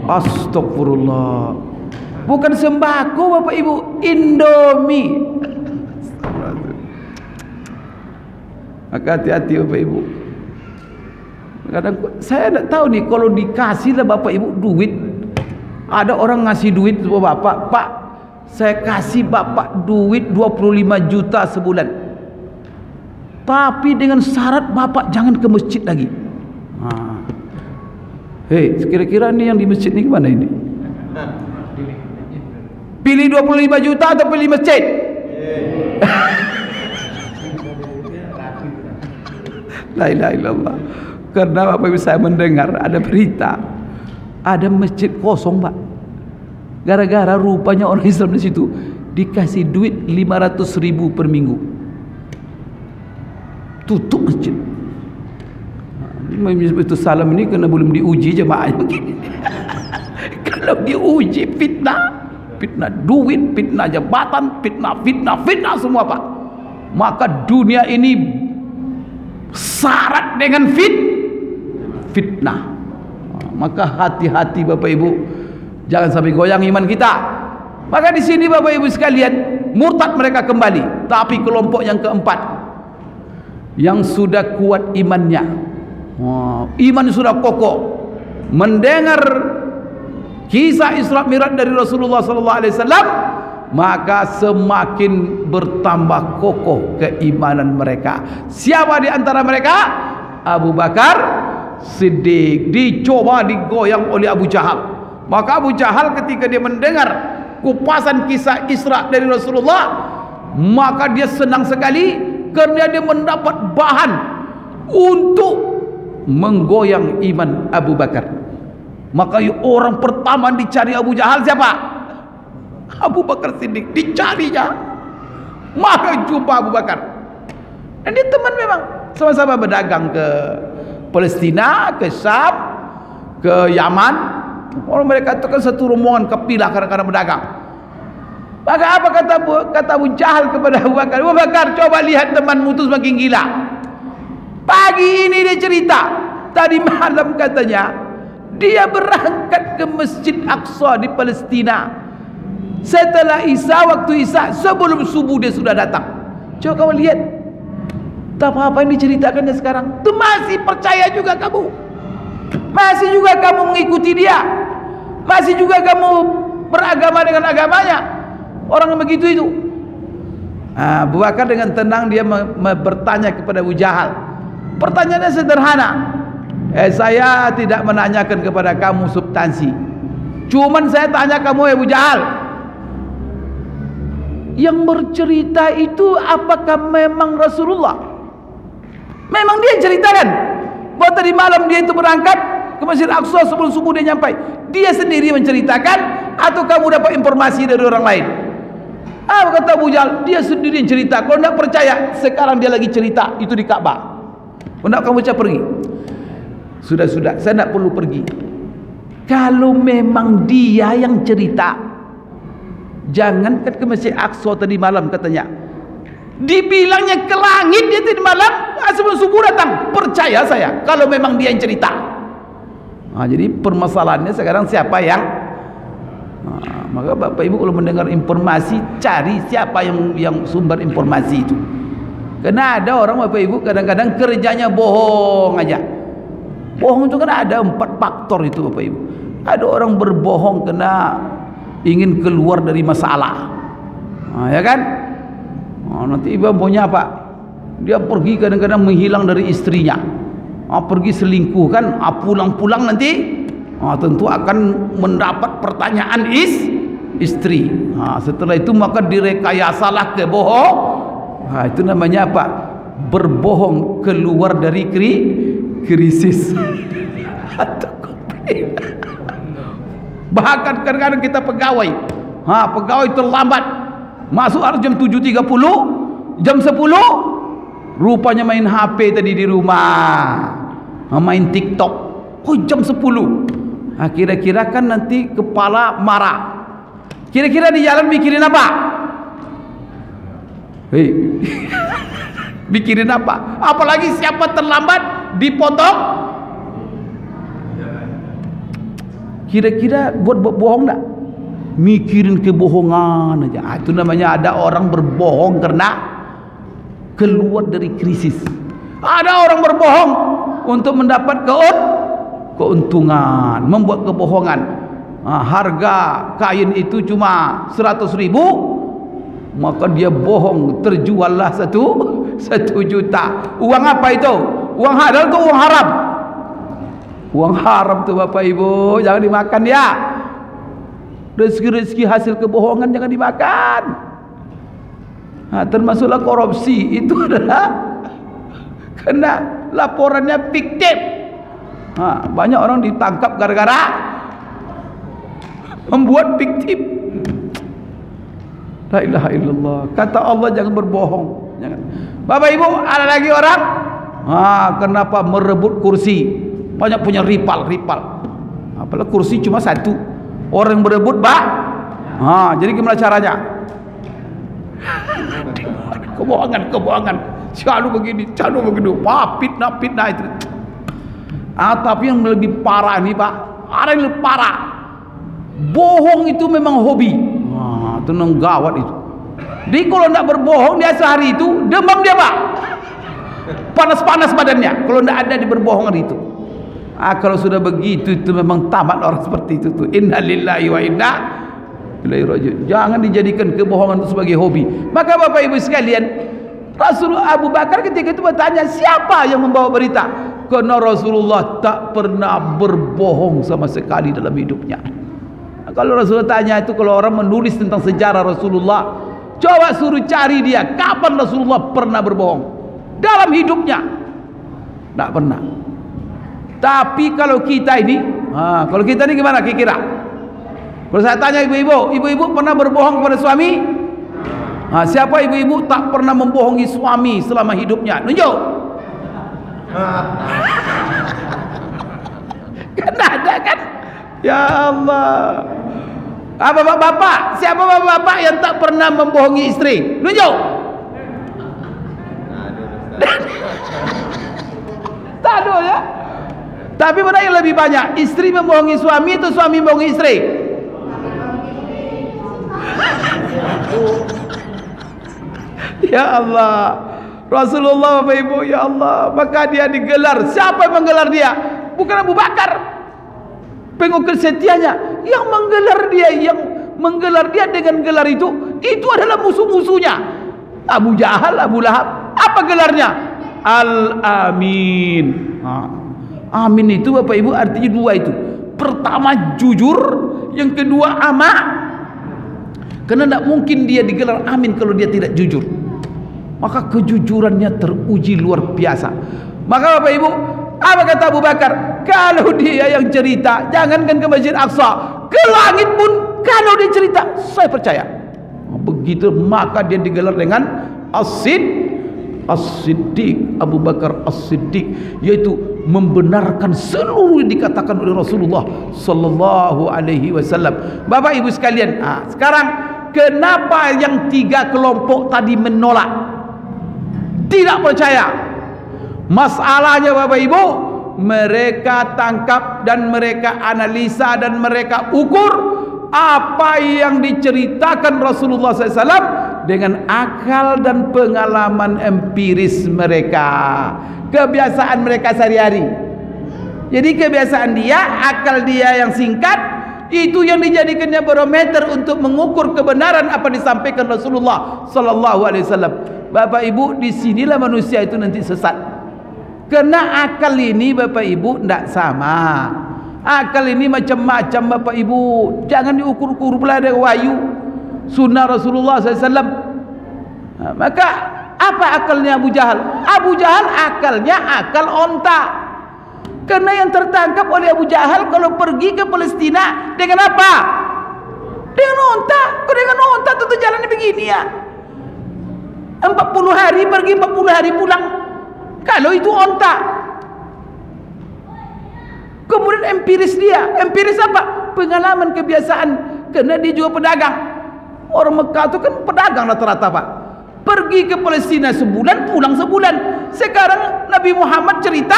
astagfirullah, bukan sembako Bapak Ibu, Indomie. Maka hati-hati Bapak Ibu. Kadang saya tidak tahu nih, kalau dikasih lah Bapak Ibu duit, ada orang ngasih duit sama Bapak, Pak, saya kasih Bapak duit 25 juta sebulan, tapi dengan syarat Bapak jangan ke masjid lagi. Hei, kira-kira nih yang di masjid ini gimana ini? Pilih 25 juta atau pilih masjid? La ilaha illallah. Karena Bapak Ibu saya mendengar ada berita, ada masjid kosong Pak, gara-gara rupanya orang Islam di situ dikasih duit 500.000 per minggu, tutup masjid. Itu salam ini karena belum diuji jemaahnya begini. Kalau diuji fitnah duit, fitnah jabatan, fitnah semua Pak. Maka dunia ini syarat dengan fitnah. Maka hati-hati Bapak Ibu, jangan sampai goyang iman kita. Maka di sini Bapak Ibu sekalian, murtad mereka kembali. Tapi kelompok yang keempat, yang sudah kuat imannya, iman sudah kokoh, mendengar kisah Isra Mi'raj dari Rasulullah SAW, maka semakin bertambah kokoh keimanan mereka. Siapa di antara mereka? Abu Bakar Siddiq. Dicoba digoyang oleh Abu Jahal. Maka Abu Jahal ketika dia mendengar kupasan kisah Isra dari Rasulullah, maka dia senang sekali karena dia mendapat bahan untuk menggoyang iman Abu Bakar. Maka orang pertama dicari Abu Jahal siapa? Abu Bakar Siddiq. Dicarinya, maka jumpa Abu Bakar. Dan dia teman memang, sama-sama berdagang ke Palestina, ke Syam, ke Yaman. Orang mereka itu kan satu rombongan kafilah kadang-kadang berdagang. Maka apa kata Abu Jahal kepada Abu Bakar? Abu Bakar, coba lihat temanmu itu semakin gila. Pagi ini dia cerita, tadi malam katanya dia berangkat ke Masjid Aqsa di Palestina. Setelah Isya, waktu Isya, sebelum subuh dia sudah datang. Coba kamu lihat, tak apa yang diceritakannya sekarang. Itu masih percaya juga kamu, masih juga kamu mengikuti dia, masih juga kamu beragama dengan agamanya. Orang yang begitu itu. Abu Bakar dengan tenang dia bertanya kepada Abu Jahal. Pertanyaannya sederhana. Saya tidak menanyakan kepada kamu substansi. Cuman saya tanya kamu, Abu Jahal, yang bercerita itu apakah memang Rasulullah? Memang dia ceritakan bahwa tadi malam dia itu berangkat ke Masjid Aqsa, sebelum subuh dia nyampai. Dia sendiri menceritakan atau kamu dapat informasi dari orang lain? Kata Abu Jahal, dia sendiri yang cerita. Kalau tidak percaya, sekarang dia lagi cerita itu di Ka'bah. Kalau tidak kamu cak pergi. Sudah, saya tidak perlu pergi. Kalau memang dia yang cerita, jangan ke Masjid Aqsa tadi malam katanya. Dibilangnya ke langit dia tadi malam, sebelum subuh datang. Percaya saya kalau memang dia yang cerita. Jadi permasalahannya sekarang siapa yang maka Bapak Ibu kalau mendengar informasi, cari siapa yang sumber informasi itu. Karena ada orang Bapak Ibu kadang-kadang kerjanya bohong aja. Bohong itu kan ada 4 faktor itu Bapak Ibu. Ada orang berbohong karena ingin keluar dari masalah, ya kan? Nanti ibu punya apa? Dia pergi kadang-kadang menghilang dari istrinya, pergi selingkuh kan? Pulang-pulang nanti tentu akan mendapat pertanyaan istri. Setelah itu maka direkayasalah kebohong. Itu namanya apa? Berbohong keluar dari krisis. Bahkan kadang-kadang kita pegawai, pegawai terlambat masuk harus jam 7.30, jam 10 rupanya main HP tadi di rumah, main TikTok. Jam 10. Kira-kira kan nanti kepala marah. Kira-kira di jalan mikirin apa? Mikirin apa? Apalagi siapa terlambat dipotong. Kira-kira buat bohong enggak? Mikirin kebohongan aja. Itu namanya ada orang berbohong karena keluar dari krisis. Ada orang berbohong untuk mendapat keuntungan, membuat kebohongan. Harga kain itu cuma 100.000, maka dia bohong, terjuallah 1 juta. Uang apa itu? Uang halal atau uang haram? Uang haram tuh Bapak Ibu, jangan dimakan ya. Rezeki-rezeki hasil kebohongan jangan dimakan. Termasuklah korupsi, itu adalah karena laporannya fiktif. Banyak orang ditangkap gara-gara membuat fiktif. La ilaha illallah. Kata Allah jangan berbohong. Jangan. Bapak Ibu, ada lagi orang kenapa merebut kursi? Banyak punya rival. Apalagi kursi cuma 1. Orang yang berebut jadi gimana caranya? Kebohongan. Selalu begini. Fitnah itu. Tapi yang lebih parah nih Pak, ada yang lebih parah. Bohong itu memang hobi. Itu gawat itu. Jadi kalau tidak berbohong dia sehari itu demam dia Pak, panas badannya. Kalau tidak ada di berbohongan itu. Kalau sudah begitu itu memang tamat orang seperti itu tuh. Innalillahi wa inna ilaihi raji'un. Jangan dijadikan kebohongan itu sebagai hobi. Maka Bapak Ibu sekalian, Rasulullah Abu Bakar ketika itu bertanya, siapa yang membawa berita? Karena Rasulullah tak pernah berbohong sama sekali dalam hidupnya. Kalau Rasulullah tanya itu, kalau orang menulis tentang sejarah Rasulullah, coba suruh cari dia kapan Rasulullah pernah berbohong dalam hidupnya. Tak pernah. Tapi kalau kita ini gimana kira-kira? Kalau saya tanya ibu-ibu pernah berbohong kepada suami? Siapa ibu-ibu tak pernah membohongi suami selama hidupnya? Nunjuk. Kan ada kan? Ya Allah. Bapak-bapak, siapa bapak-bapak yang tak pernah membohongi istri? Nunjuk. Tak ada ya. Tapi mana yang lebih banyak? Istri membohongi suami atau suami membohongi istri? Ya Allah, Rasulullah Bapak Ibu, ya Allah, maka dia digelar. Siapa yang menggelar dia? Bukan Abu Bakar, pengukir setianya. Yang menggelar dia dengan gelar itu adalah musuh-musuhnya. Abu Jahal, Abu Lahab. Apa gelarnya? Al-Amin. Amin itu Bapak Ibu artinya dua itu. Pertama jujur, yang kedua amak. Karena tidak mungkin dia digelar amin kalau dia tidak jujur. Maka kejujurannya teruji luar biasa. Maka Bapak Ibu, apa kata Abu Bakar? Kalau dia yang cerita, jangankan ke Masjid Aqsa, ke langit pun kalau dia cerita, saya percaya. Begitu maka dia digelar dengan As-Siddiq, Abu Bakar As-Siddiq, yaitu membenarkan seluruh yang dikatakan oleh Rasulullah sallallahu alaihi wasallam. Bapak Ibu sekalian, sekarang kenapa yang tiga kelompok tadi menolak? Tidak percaya. Masalahnya Bapak Ibu, mereka tangkap dan mereka analisa dan mereka ukur apa yang diceritakan Rasulullah SAW dengan akal dan pengalaman empiris mereka, kebiasaan mereka sehari-hari. Jadi kebiasaan dia, akal dia yang singkat, itu yang dijadikannya barometer untuk mengukur kebenaran apa disampaikan Rasulullah sallallahu alaihi wasallam. Bapak Ibu, disinilah manusia itu nanti sesat. Karena akal ini Bapak Ibu tidak sama. Akal ini macam-macam Bapak Ibu. Jangan diukur-ukur pula dengan wahyu sunnah Rasulullah SAW. Maka apa akalnya Abu Jahal? Abu Jahal akalnya akal onta. Karena yang tertangkap oleh Abu Jahal kalau pergi ke Palestina dengan apa? Dengan onta. Kalau dengan onta tentu jalannya begini ya. 40 hari pergi, 40 hari pulang. Kalau itu onta. Kemudian empiris dia. Empiris apa? Pengalaman, kebiasaan. Karena dia juga pedagang. Orang Mekah itu kan pedagang rata-rata Pak. Pergi ke Palestina sebulan, pulang sebulan. Sekarang Nabi Muhammad cerita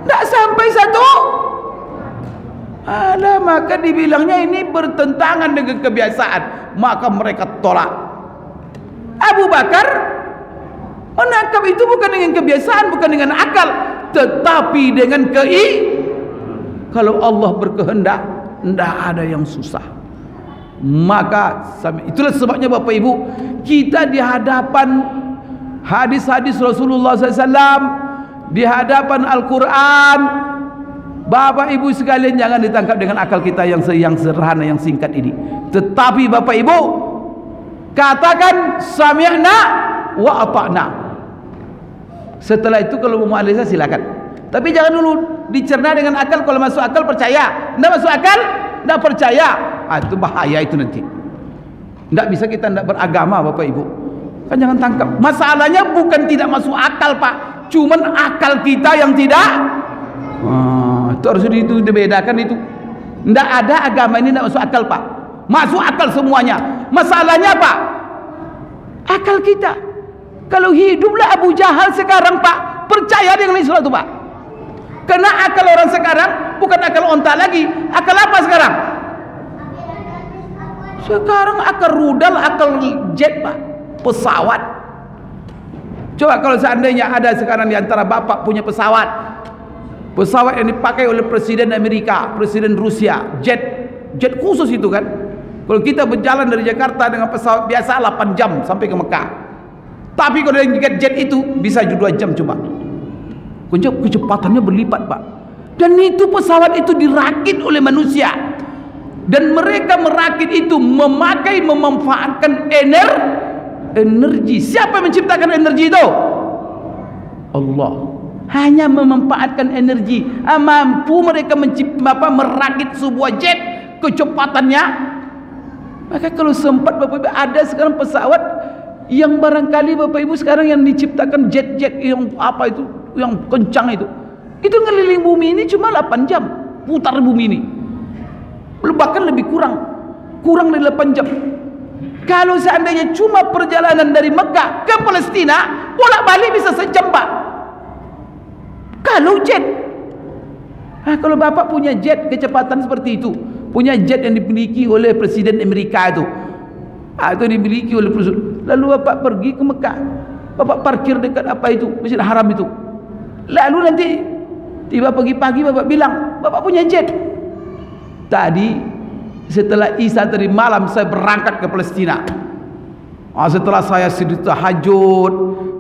tidak sampai satu. Maka dibilangnya ini bertentangan dengan kebiasaan. Maka mereka tolak. Abu Bakar menangkap itu bukan dengan kebiasaan, bukan dengan akal, tetapi dengan kalau Allah berkehendak, tidak ada yang susah. Maka itulah sebabnya Bapak Ibu, kita di hadapan hadis-hadis Rasulullah SAW, di hadapan Al-Quran, Bapak Ibu sekalian jangan ditangkap dengan akal kita yang sederhana, yang singkat ini. Tetapi Bapak Ibu katakan sami'na wa ata'na. Setelah itu kalau mau analisa silakan. Tapi jangan dulu dicerna dengan akal. Kalau masuk akal percaya, tidak masuk akal tidak percaya. Itu bahaya itu nanti. Tidak bisa kita tidak beragama Bapak Ibu. Kan jangan tangkap. Masalahnya bukan tidak masuk akal Pak, cuman akal kita yang tidak. Itu harus dibedakan itu. Tidak ada agama ini tidak masuk akal Pak. Masuk akal semuanya. Masalahnya Pak, akal kita. Kalau hiduplah Abu Jahal sekarang Pak, percaya dengan Islam itu Pak. Karena akal orang sekarang bukan akal onta lagi. Akal apa sekarang? Sekarang akal rudal, akal jet Pak, pesawat. Coba kalau seandainya ada sekarang di antara bapak punya pesawat yang dipakai oleh Presiden Amerika, Presiden Rusia, jet khusus itu kan. Kalau kita berjalan dari Jakarta dengan pesawat biasa 8 jam sampai ke Mekah. Tapi kalau dengan jet itu bisa 2 jam coba. Kecepatannya berlipat Pak. Dan itu pesawat itu dirakit oleh manusia. Dan mereka merakit itu memanfaatkan energi. Siapa yang menciptakan energi itu? Allah. Hanya memanfaatkan energi. Mampu mereka merakit sebuah jet kecepatannya. Maka kalau sempat Bapak Ibu ada sekarang pesawat yang barangkali Bapak Ibu sekarang yang diciptakan jet-jet yang apa itu, yang kencang itu ngeliling bumi ini cuma 8 jam putar bumi ini, bahkan lebih kurang dari 8 jam. Kalau seandainya cuma perjalanan dari Mekah ke Palestina bolak balik bisa sejam Pak. Kalau jet Kalau bapak punya jet kecepatan seperti itu, punya jet yang dimiliki oleh Presiden Amerika itu, atau dimiliki oleh Presiden, lalu bapak pergi ke Mekah, bapak parkir dekat apa itu, Masjid Haram itu, lalu nanti tiba pagi-pagi bapak bilang bapak punya jet. Tadi setelah Isya tadi malam saya berangkat ke Palestina. Setelah saya sujud tahajud,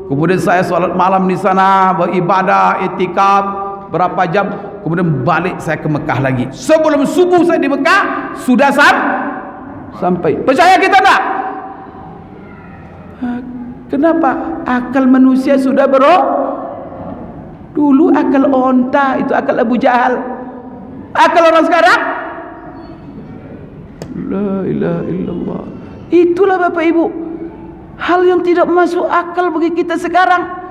kemudian saya sholat malam di sana, beribadah, iktikaf berapa jam, kemudian balik saya ke Mekah lagi. Sebelum subuh saya di Mekah sudah sampai. Percaya kita tak? Kenapa? Akal manusia sudah dulu akal onta itu akal Abu Jahal. Akal orang sekarang, la ilaha illallah. Itulah Bapak Ibu, hal yang tidak masuk akal bagi kita sekarang.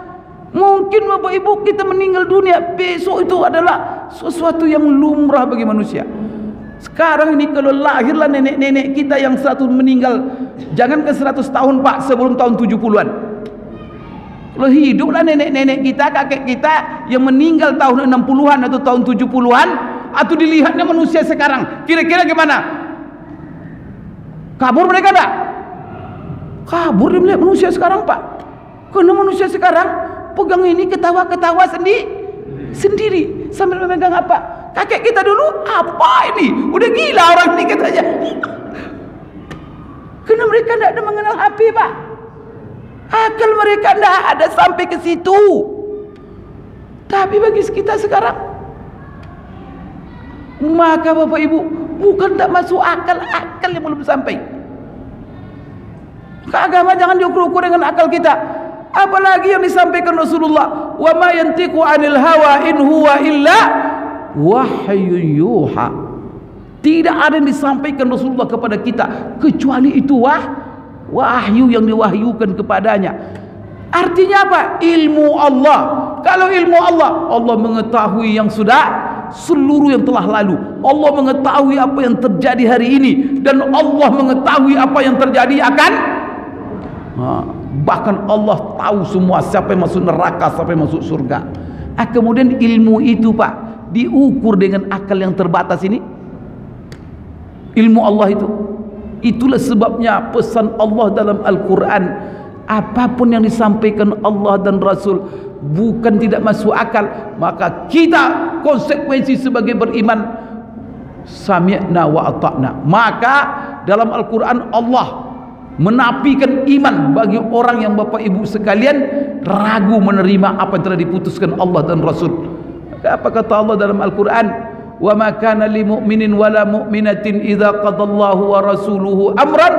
Mungkin Bapak Ibu kita meninggal dunia, besok itu adalah sesuatu yang lumrah bagi manusia. Sekarang ini kalau lahirlah nenek-nenek kita yang 100 meninggal, jangan ke 100 tahun Pak, sebelum tahun 70-an. Kalau hiduplah nenek-nenek kita, kakek kita yang meninggal tahun 60-an atau tahun 70-an, atau dilihatnya manusia sekarang, kira-kira gimana? Kabur mereka tak? Kabur dia melihat manusia sekarang Pak. Karena manusia sekarang pegang ini ketawa-ketawa sendiri sambil memegang apa? Kakek kita dulu apa ini? Udah gila orang ini katanya. Karena mereka tidak ada mengenal HP Pak. Akal mereka tidak ada sampai ke situ. Tapi bagi kita sekarang, maka Bapak Ibu, bukan tak masuk akal yang belum sampai. Agama jangan diukur-ukur dengan akal kita. Apalagi yang disampaikan Rasulullah, wa ma yantiqu 'anil hawa in huwa illa wahyun yuha. Tidak ada yang disampaikan Rasulullah kepada kita kecuali itu wahyu yang diwahyukan kepadanya. Artinya apa? Ilmu Allah. Kalau ilmu Allah, Allah mengetahui yang sudah, seluruh yang telah lalu. Allah mengetahui apa yang terjadi hari ini, dan Allah mengetahui apa yang terjadi akan bahkan Allah tahu semua siapa yang masuk neraka, siapa yang masuk surga. Kemudian ilmu itu Pak diukur dengan akal yang terbatas ini. Ilmu Allah itu, itulah sebabnya pesan Allah dalam Al-Quran, apapun yang disampaikan Allah dan Rasul bukan tidak masuk akal, maka kita konsekuensi sebagai beriman sami'na wa ata'na. Maka dalam Al-Quran Allah menafikan iman bagi orang yang Bapak Ibu sekalian ragu menerima apa yang telah diputuskan Allah dan Rasul. Maka apa kata Allah dalam Al-Quran? Wa ma kana lil mu'minin wala mu'minatin idza qadallahu wa rasuluhu amran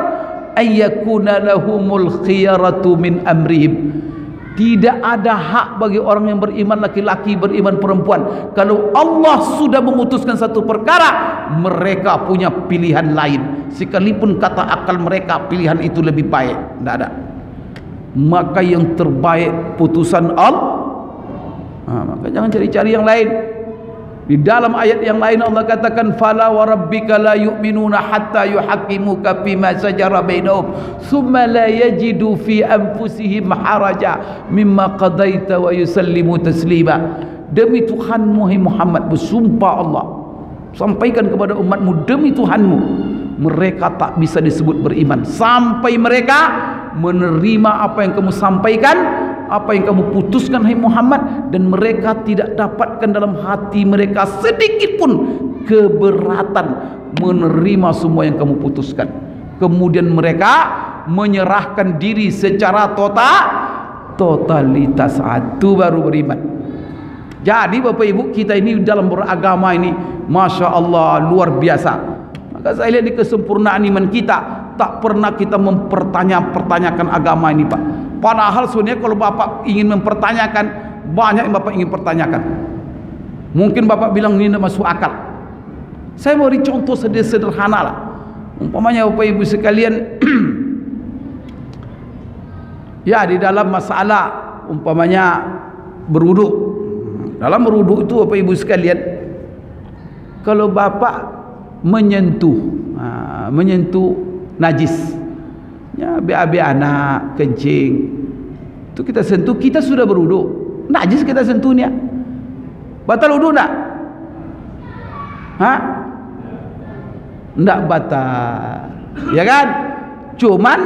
ay yakuna lahumul khiyaratu min amrihim. Tidak ada hak bagi orang yang beriman laki-laki, beriman perempuan, kalau Allah sudah memutuskan satu perkara, mereka punya pilihan lain, sekalipun kata akal mereka pilihan itu lebih baik, tidak ada. Maka yang terbaik putusan Allah. Maka jangan cari-cari yang lain. Di dalam ayat yang lain Allah katakan, fala wa rabbika la yu'minuna hatta yuhaqqimuka fima shajara bainahum thumma la yajidu fi anfusihim haraja mimma qadaita wa yusallimu taslima. Demi Tuhanmu hai Muhammad, bersumpah Allah, sampaikan kepada umatmu, demi Tuhanmu, mereka tak bisa disebut beriman sampai mereka menerima apa yang kamu sampaikan, apa yang kamu putuskan hai Muhammad, dan mereka tidak dapatkan dalam hati mereka sedikit pun keberatan menerima semua yang kamu putuskan. Kemudian mereka menyerahkan diri secara totalitas, itu baru beriman. Jadi Bapak Ibu, kita ini dalam beragama ini Masya Allah luar biasa. Maka saya lihat di kesempurnaan iman kita, tak pernah kita mempertanyakan agama ini Pak. Padahal sebenarnya kalau Bapak ingin mempertanyakan, banyak yang Bapak ingin pertanyakan. Mungkin Bapak bilang ini tidak masuk akal. Saya mau beri contoh sederhana lah. Umpamanya Bapak Ibu sekalian ya di dalam masalah umpamanya berwudu. Dalam berwudu itu Bapak Ibu sekalian, kalau Bapak menyentuh najis, ya BAB anak, kencing, itu kita sentuh, kita sudah berwudu, najis kita sentuhnya, batal wudu enggak? Ndak batal, ya kan? Cuman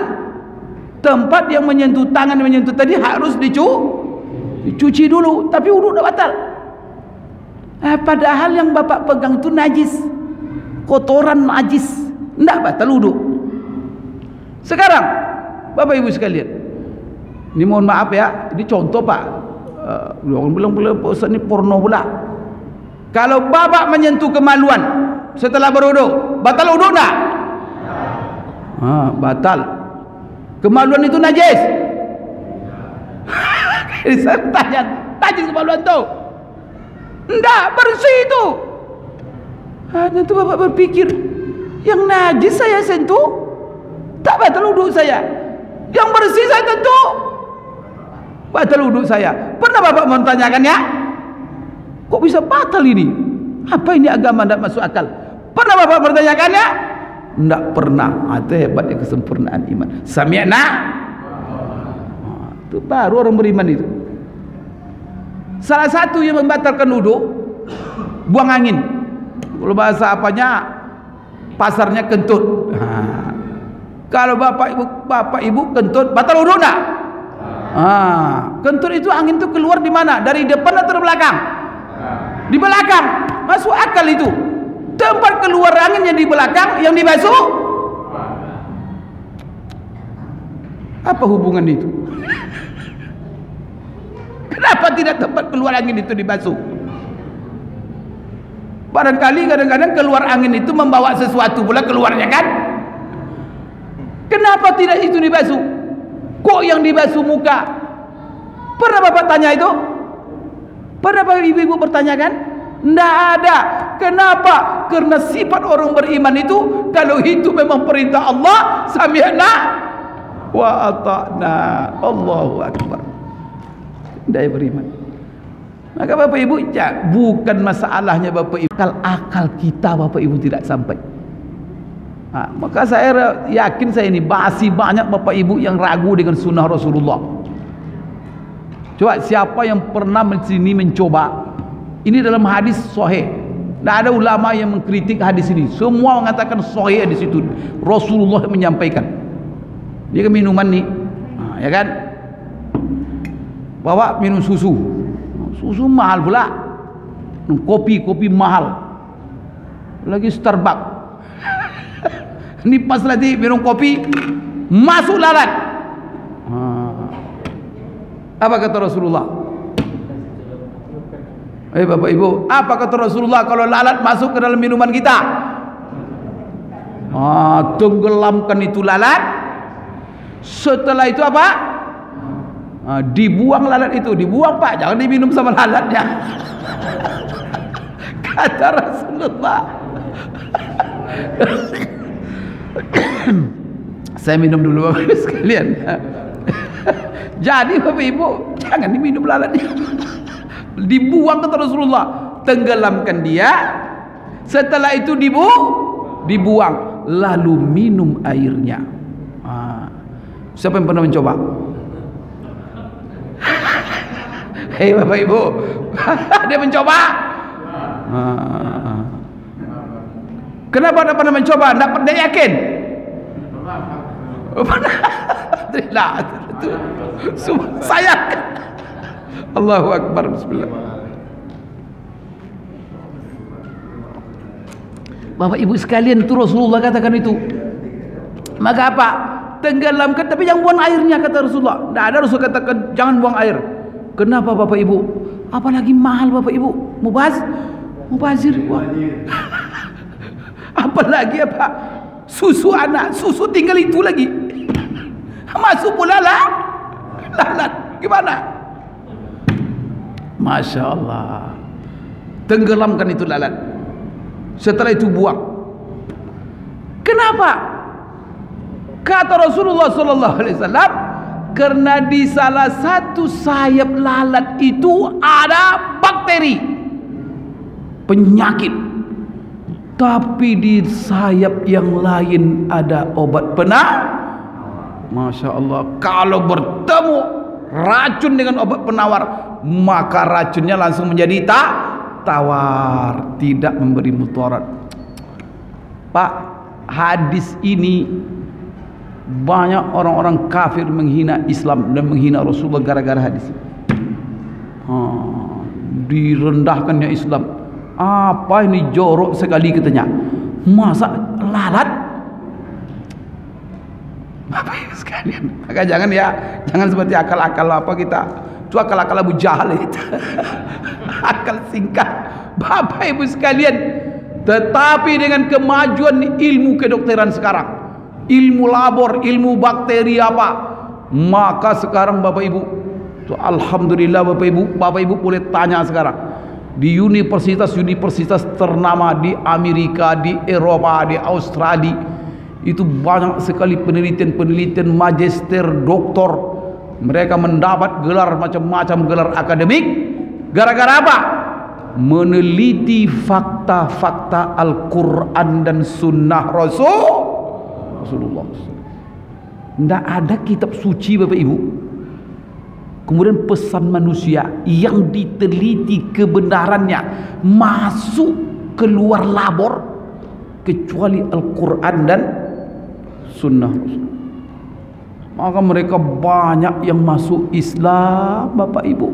tempat yang menyentuh tangan, menyentuh tadi harus dicuci dulu, tapi wudu ndak batal. Padahal yang bapak pegang itu najis, kotoran najis, ndak batal wudu. Sekarang bapak ibu sekalian, ini mohon maaf ya, ini contoh pak. Orang bilang Ustaz ini porno pula. Kalau bapak menyentuh kemaluan setelah berwudu, batal wudu enggak? Batal. Kemaluan itu najis. Saya tanya, najis kemaluan tu? Enggak, bersih itu. Tentu bapak berpikir, yang najis saya sentuh, tak batal wudu saya. Yang bersih saya tentu batal wudu saya. Pernah bapak menanyakannya? Kok bisa batal ini? Apa ini agama tidak masuk akal? Pernah bapak bertanyakannya? Tidak pernah. Itu hebatnya kesempurnaan iman. Sami'na. Itu baru orang beriman itu. Salah satu yang membatalkan wudu, buang angin. Kalau bahasa apanya, pasarnya kentut. Kalau bapak ibu kentut, batal wudu enggak? Kentut itu angin itu keluar di mana? Dari depan atau dari belakang? Di belakang. Masuk akal itu. Tempat keluar anginnya di belakang, yang dibasuh apa hubungan itu? Kenapa tidak tempat keluar angin itu dibasuh? Barangkali kadang-kadang keluar angin itu membawa sesuatu pula keluarnya kan? Kenapa tidak itu dibasuh? Kok yang dibasuh muka? Pernah bapak tanya itu? Pernah bapak ibu-ibu bertanyakan? Tidak ada. Kenapa? Karena sifat orang beriman itu, kalau itu memang perintah Allah, sami'na wa ata'na. Allahu Akbar. Daya beriman. Maka bapak ibu, bukan masalahnya bapak ibu, akal kita bapak ibu tidak sampai. Maka saya yakin saya ini masih banyak bapak ibu yang ragu dengan sunnah Rasulullah. Coba siapa yang pernah sini mencoba? Ini dalam hadis sahih. Tidak ada ulama yang mengkritik hadis ini. Semua mengatakan sahih di situ. Rasulullah menyampaikan. Dia ke minuman nih, ya kan? Bawa minum susu. Susu mahal pula. Kopi mahal. Lagi Starbucks. Ini pas lagi minum kopi, masuk lalat. Apa kata Rasulullah? Bapak ibu, apa kata Rasulullah kalau lalat masuk ke dalam minuman kita? Tenggelamkan itu lalat. Setelah itu apa? Dibuang lalat itu. Dibuang pak, jangan diminum sama lalatnya. Kata Rasulullah. Saya minum dulu bapak ibu sekalian. Jadi bapak ibu, jangan diminum lalatnya. Dibuang kata Rasulullah. Tenggelamkan dia. Setelah itu dibuang. Lalu minum airnya. Siapa yang pernah mencoba? Hei bapak ibu, dia mencoba. Kenapa anda pernah mencoba? Anda pernah yakin? Alhamdulillah. Saya Allahu Akbar. Bismillah. Bapak ibu sekalian, itu Rasulullah katakan itu. Maka apa? Tenggelamkan, tapi jangan buang airnya kata Rasulullah. Tidak ada Rasul katakan jangan buang air. Kenapa bapak ibu? Apalagi mahal bapak ibu. Mubazir. Apalagi apa? Susu anak, susu tinggal itu lagi. Masuk pula lalat. Gimana? Masya Allah. Tenggelamkan itu lalat. Setelah itu buang. Kenapa? Kata Rasulullah SAW, karena di salah satu sayap lalat itu ada bakteri, penyakit. Tapi di sayap yang lain ada obat penawar. Masya Allah. Kalau bertemu racun dengan obat penawar, maka racunnya langsung menjadi tawar, tidak memberi mudarat. Pak, hadis ini banyak orang-orang kafir menghina Islam dan menghina Rasulullah gara-gara hadis ini. Direndahkannya Islam. Apa ini jorok sekali katanya. Masa lalat? Bapak Ibu sekalian, maka jangan seperti akal-akal apa kita. Itu akal-akal Abu Jahal itu. Akal singkat. Bapak Ibu sekalian, tetapi dengan kemajuan ilmu kedokteran sekarang, ilmu labor, ilmu bakteri apa, maka sekarang Bapak Ibu, alhamdulillah Bapak Ibu boleh tanya sekarang di universitas ternama di Amerika, di Eropa, di Australia, itu banyak sekali penelitian magister, doktor. Mereka mendapat gelar macam-macam, gelar akademik. Gara-gara apa? Meneliti fakta-fakta Al-Quran dan Sunnah Rasulullah. Tidak ada kitab suci Bapak Ibu, kemudian pesan manusia yang diteliti kebenarannya masuk keluar labor, kecuali Al-Quran dan Sunnah Rasul. Maka mereka banyak yang masuk Islam Bapak Ibu.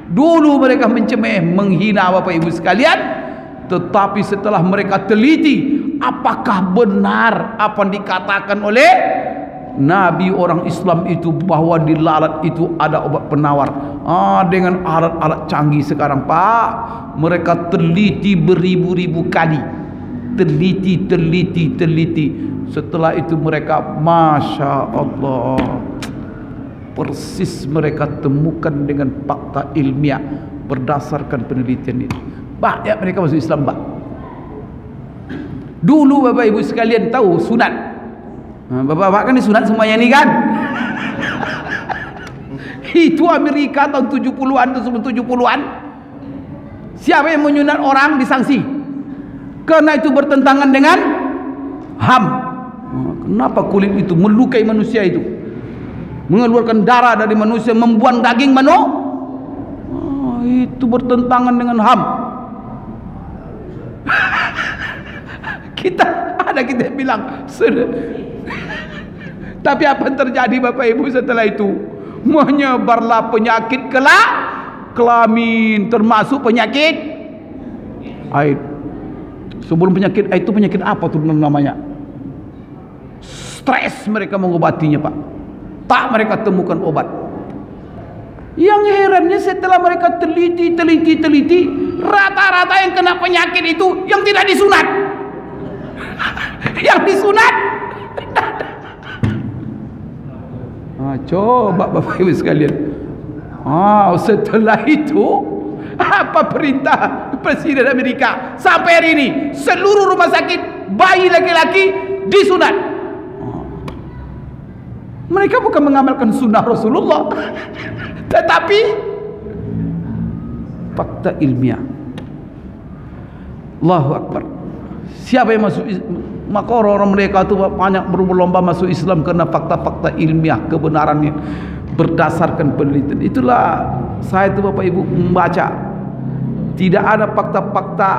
Dulu mereka mencemeh, menghina Bapak Ibu sekalian, tetapi setelah mereka teliti apakah benar apa yang dikatakan oleh Nabi orang Islam itu, bahwa di lalat itu ada obat penawar. Dengan alat-alat canggih sekarang Pak, mereka teliti beribu-ribu kali, teliti. Setelah itu mereka, Masya Allah, persis mereka temukan dengan fakta ilmiah berdasarkan penelitian itu. Banyak mereka masuk Islam Pak. Dulu Bapak Ibu sekalian tahu sunat. Bapak-bapak kan disunat semuanya ini kan. Itu Amerika tahun 70-an atau 70-an. Siapa yang menyunat orang disanksi karena itu bertentangan dengan HAM. Kenapa kulit itu melukai manusia itu, mengeluarkan darah dari manusia, membuang daging itu bertentangan dengan HAM. Kita bilang tapi apa yang terjadi Bapak Ibu setelah itu? Menyebarlah penyakit kelamin, termasuk penyakit haid. Sebelum penyakit haid itu penyakit apa tuh namanya? Stres mereka mengobatinya Pak. Tak mereka temukan obat. Yang herannya setelah mereka teliti, rata-rata yang kena penyakit itu yang tidak disunat. Yang disunat. Coba Bapak Ibu sekalian. Setelah itu apa perintah Presiden Amerika sampai hari ini? Seluruh rumah sakit bayi laki-laki disunat. Mereka bukan mengamalkan sunnah Rasulullah, tetapi fakta ilmiah. Allahu Akbar. Siapa yang masuk, maka orang-orang mereka itu banyak berlomba masuk Islam karena fakta-fakta ilmiah kebenarannya berdasarkan penelitian. Itulah saya itu Bapak Ibu membaca, tidak ada fakta-fakta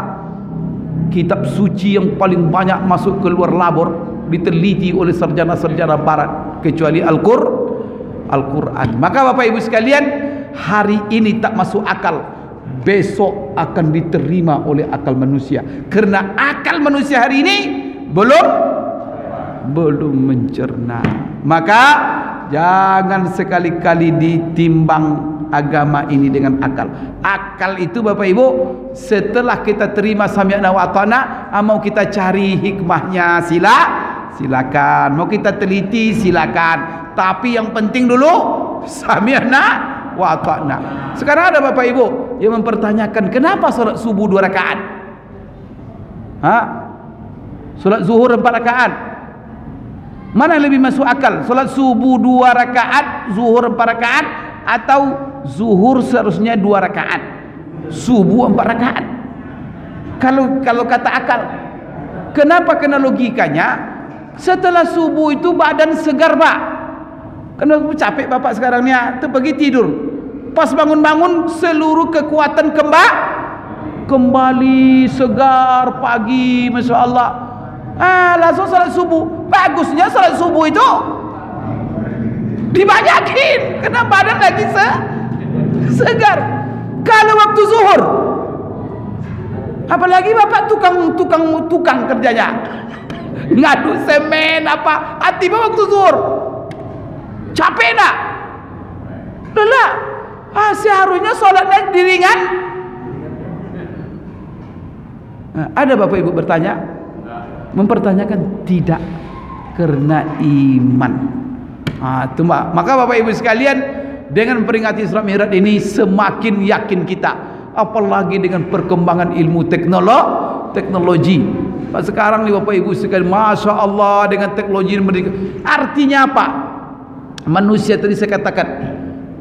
kitab suci yang paling banyak masuk keluar labor diteliti oleh sarjana-sarjana barat kecuali Al-Quran. Maka Bapak Ibu sekalian, hari ini tak masuk akal, besok akan diterima oleh akal manusia, karena akal manusia hari ini belum mencerna. Maka jangan sekali-kali ditimbang agama ini dengan akal. Akal itu Bapak Ibu, setelah kita terima sami'na wa ata'na, mau kita cari hikmahnya silakan, mau kita teliti silakan, tapi yang penting dulu sami'na wa ata'na. Sekarang ada Bapak Ibu yang mempertanyakan, kenapa salat subuh 2 rakaat? Salat zuhur 4 rakaat. Mana yang lebih masuk akal? Salat subuh 2 rakaat, zuhur 4 rakaat, atau zuhur seharusnya 2 rakaat, subuh 4 rakaat? Kalau kata akal. Kenapa? Karena logikanya setelah subuh itu badan segar Pak. Karena capek Bapak sekarang ni, pergi tidur. Pas bangun-bangun seluruh kekuatan kembali segar pagi, Masya Allah. Langsung salat subuh. Bagusnya salat subuh itu dibanyakin, karena badan lagi segar. Kalau waktu zuhur, apalagi bapak tukang kerjanya, ngadu semen apa, tiba waktu zuhur capek nak, lelah. Seharusnya sholatnya diringan. Ada bapak ibu bertanya, mempertanyakan? Tidak, karena iman. Maka bapak ibu sekalian, dengan peringati Isra Mi'raj ini semakin yakin kita, apalagi dengan perkembangan ilmu teknologi. Sekarang nih bapak ibu sekalian, Masya Allah, dengan teknologi mereka. Artinya apa? Manusia tadi saya katakan,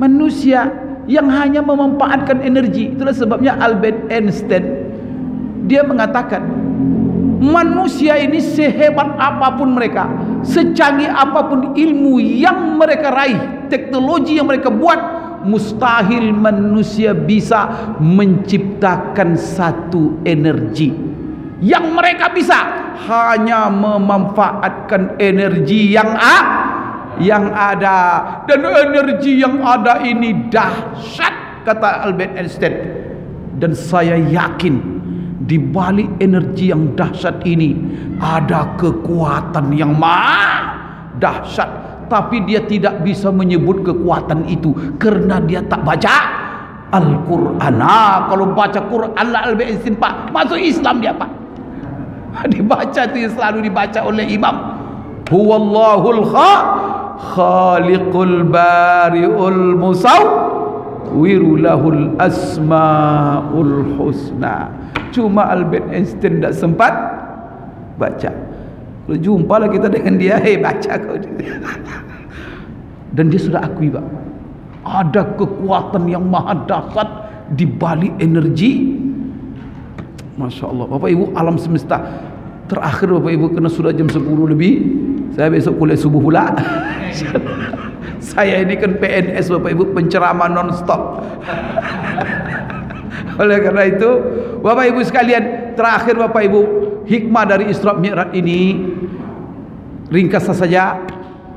manusia yang hanya memanfaatkan energi. Itulah sebabnya Albert Einstein, dia mengatakan, manusia ini sehebat apapun mereka, secanggih apapun ilmu yang mereka raih, teknologi yang mereka buat, mustahil manusia bisa menciptakan satu energi. Yang mereka bisa hanya memanfaatkan energi yang ada, dan energi yang ada ini dahsyat, kata Albert Einstein. Dan saya yakin di balik energi yang dahsyat ini ada kekuatan yang maha dahsyat, tapi dia tidak bisa menyebut kekuatan itu karena dia tak baca Al-Quran. Kalau baca Quran lah Albert Einstein Pak, masuk Islam dia Pak. Dibaca itu selalu dibaca oleh imam. Huwallahul khaliqul bari'ul musawwiru lahul asmaul husna. Cuma Albert Einstein tidak sempat baca. Kalau jumpa lah kita dengan dia, baca kau. Dan dia sudah akui Pak, ada kekuatan yang maha dahsyat di balik energi. Masya Allah. Bapak Ibu, alam semesta terakhir Bapak Ibu, kena sudah jam 10 lebih. Saya besok kuliah subuh pula. Saya ini kan PNS Bapak Ibu, penceramah non-stop. Oleh karena itu Bapak Ibu sekalian, terakhir Bapak Ibu, hikmah dari Isra Mi'raj ini ringkas saja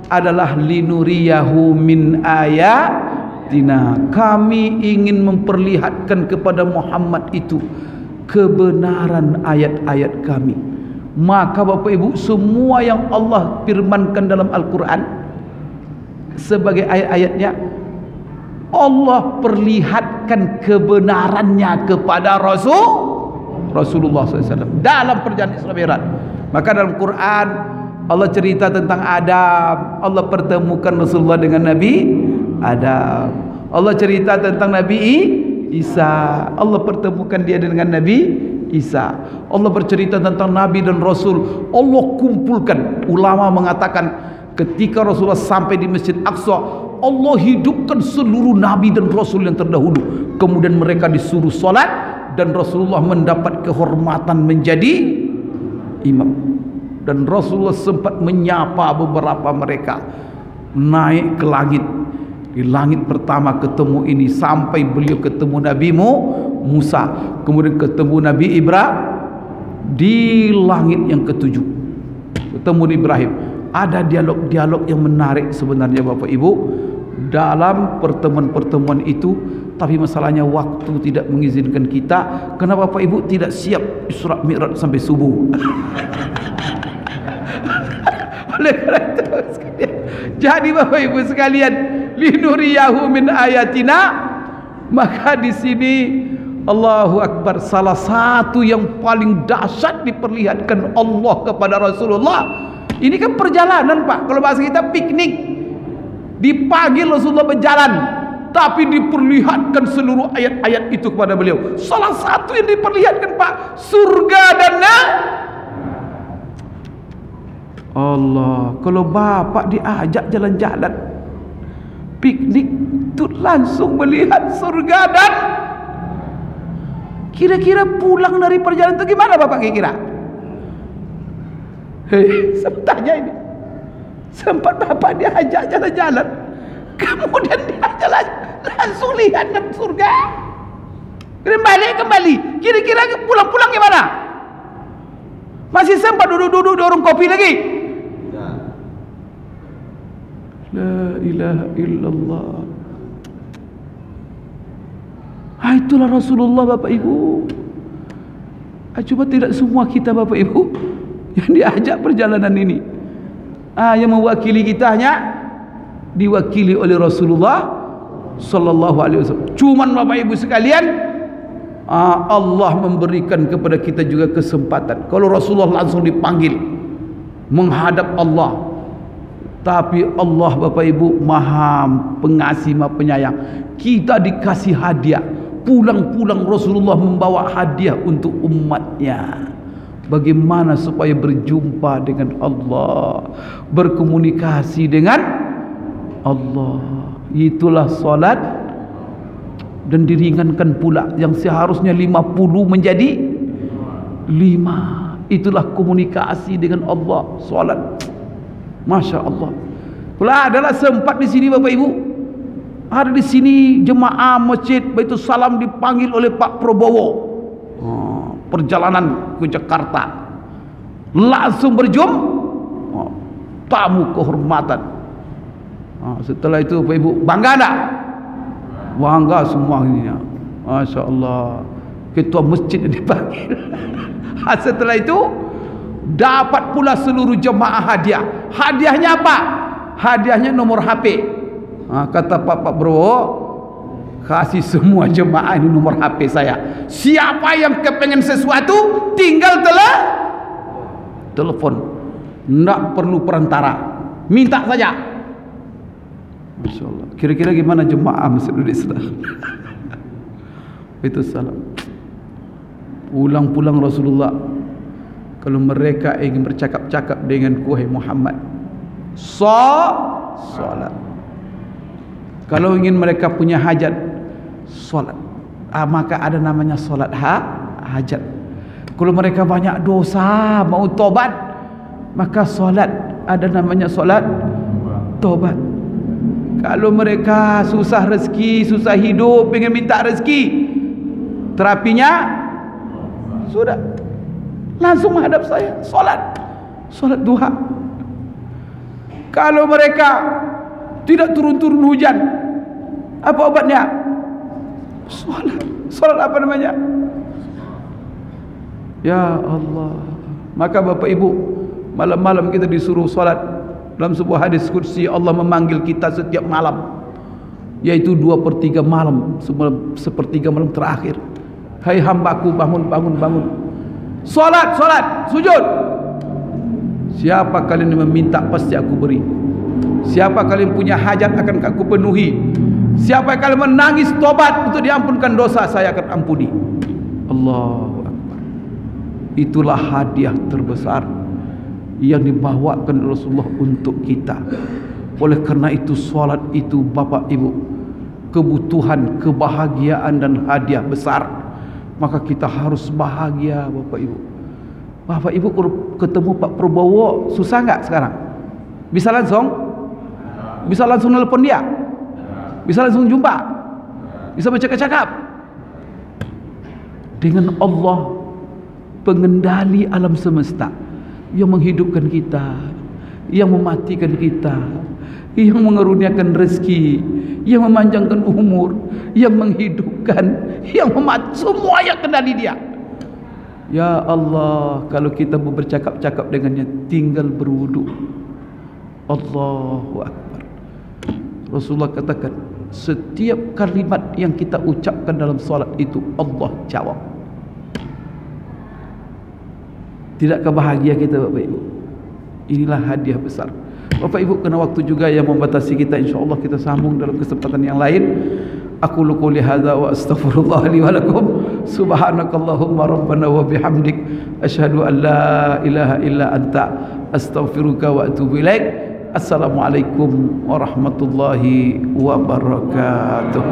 adalah linuriyahu min ayatina. Kami ingin memperlihatkan kepada Muhammad itu kebenaran ayat-ayat kami. Maka Bapak Ibu, semua yang Allah firmankan dalam Al-Quran sebagai ayat-ayatnya, Allah perlihatkan kebenarannya kepada Rasulullah SAW dalam perjalanan Isra Mi'raj. Maka dalam Quran Allah cerita tentang Adam, Allah pertemukan Rasulullah dengan Nabi Adam. Allah cerita tentang Nabi Isa, Allah pertemukan dia dengan Nabi Isa. Allah bercerita tentang Nabi dan Rasul, Allah kumpulkan. Ulama mengatakan ketika Rasulullah sampai di Masjid Aqsa, Allah hidupkan seluruh Nabi dan Rasul yang terdahulu. Kemudian mereka disuruh sholat, dan Rasulullah mendapat kehormatan menjadi imam. Dan Rasulullah sempat menyapa beberapa mereka, naik ke langit. Di langit pertama ketemu ini, sampai beliau ketemu Nabi Musa, kemudian ketemu Nabi Ibrahim. Di langit yang ketujuh ketemu Ibrahim. Ada dialog-dialog yang menarik sebenarnya Bapak Ibu dalam pertemuan-pertemuan itu, tapi masalahnya waktu tidak mengizinkan kita. Kenapa Bapak Ibu tidak siap Isra Mi'raj sampai subuh? Oleh karena itu jadi Bapak Ibu sekalian, linuriyahu min ayatina. Maka di sini Allahu Akbar, salah satu yang paling dahsyat diperlihatkan Allah kepada Rasulullah. Ini kan perjalanan Pak, kalau bahasa kita piknik. Di pagi Rasulullah berjalan, tapi diperlihatkan seluruh ayat-ayat itu kepada beliau. Salah satu yang diperlihatkan Pak, surga dan Allah. Kalau bapak diajak jalan-jalan piknik itu langsung melihat surga, dan kira-kira pulang dari perjalanan itu gimana bapak kira-kira? Saya tanya ini, sempat bapak diajak jalan-jalan, kemudian diajak langsung lihat surga. Kembali. Kira-kira pulang-pulang gimana? Masih sempat duduk-duduk di warung kopi lagi? La ilaha illallah. Itulah Rasulullah, Bapak Ibu. Coba tidak semua kita, Bapak Ibu, yang diajak perjalanan ini. Yang mewakili kita hanya diwakili oleh Rasulullah sallallahu alaihi wasallam. Cuman Bapak Ibu sekalian, Allah memberikan kepada kita juga kesempatan. Kalau Rasulullah langsung dipanggil menghadap Allah, tapi Allah, Bapak Ibu, Maha Pengasih, Maha Penyayang. Kita dikasih hadiah. Pulang-pulang Rasulullah membawa hadiah untuk umatnya. Bagaimana supaya berjumpa dengan Allah, berkomunikasi dengan Allah. Itulah salat. Dan diringankan pula yang seharusnya 50 menjadi 5. Itulah komunikasi dengan Allah, salat. Masya Allah. Pula adalah sempat di sini, Bapak Ibu. Ada di sini jemaah masjid Baitul Salam dipanggil oleh Pak Prabowo. Perjalanan ke Jakarta. Langsung tamu kehormatan. Setelah itu, Bapak Ibu, bangga tak? Bangga semua ini. Masya Allah. Ketua masjid dipanggil. Setelah itu dapat pula seluruh jemaah hadiah. Hadiahnya apa? Hadiahnya nomor HP. Kata Pak Prabowo, kasih semua jemaah ini nomor HP saya. Siapa yang kepengen sesuatu, tinggal telepon. Tidak perlu perantara, minta saja. Masya Allah. Kira-kira gimana jemaah Masjidul Islam? Itu salam. Pulang-pulang Rasulullah, kalau mereka ingin bercakap-cakap dengan Wahai Muhammad, salat. Kalau ingin mereka punya hajat, salat. Maka ada namanya salat hajat. Kalau mereka banyak dosa, mau tobat, maka salat. Ada namanya salat tobat. Kalau mereka susah rezeki, susah hidup, ingin minta rezeki, terapinya sudah langsung menghadap saya, salat duha. Kalau mereka tidak turun-turun hujan, apa obatnya? Salat apa namanya? Ya Allah. Maka Bapak Ibu, malam-malam kita disuruh salat. Dalam sebuah hadis qudsi, Allah memanggil kita setiap malam, yaitu 2/3 malam, sepertiga malam terakhir. Hai hambaku, bangun. Salat, sujud. Siapa kalian yang meminta, pasti aku beri. Siapa kalian punya hajat, akan aku penuhi. Siapa kalian menangis tobat untuk diampunkan dosa, saya akan ampuni. Allahu Akbar. Itulah hadiah terbesar yang dibawakan Rasulullah untuk kita. Oleh karena itu, salat itu, Bapak Ibu, kebutuhan, kebahagiaan dan hadiah besar. Maka kita harus bahagia, Bapak Ibu. Bapak Ibu kalau ketemu Pak Prabowo, susah enggak sekarang? Bisa langsung nelpon dia, bisa langsung jumpa, bisa bercakap-cakap dengan Allah, pengendali alam semesta, yang menghidupkan kita, yang mematikan kita, yang mengeruniakan rezeki, yang memanjangkan umur, yang menghidupkan, yang memati, semua yang kendali dia. Ya Allah, kalau kita mau bercakap-cakap dengannya, tinggal berwudu. Allahu Akbar. Rasulullah katakan, setiap kalimat yang kita ucapkan dalam salat itu Allah jawab. Tidakkah bahagia kita, Bapak Ibu? Inilah hadiah besar. Bapak Ibu, kena waktu juga yang membatasi kita. InsyaAllah kita sambung dalam kesempatan yang lain. Aku qouli hadza wa astaghfirullah li wa lakum. Subhanakallahumma rabbana wa bihamdik, asyhadu an la ilaha illa anta, astaghfiruka wa atubu ilaik. Assalamualaikum warahmatullahi wabarakatuh.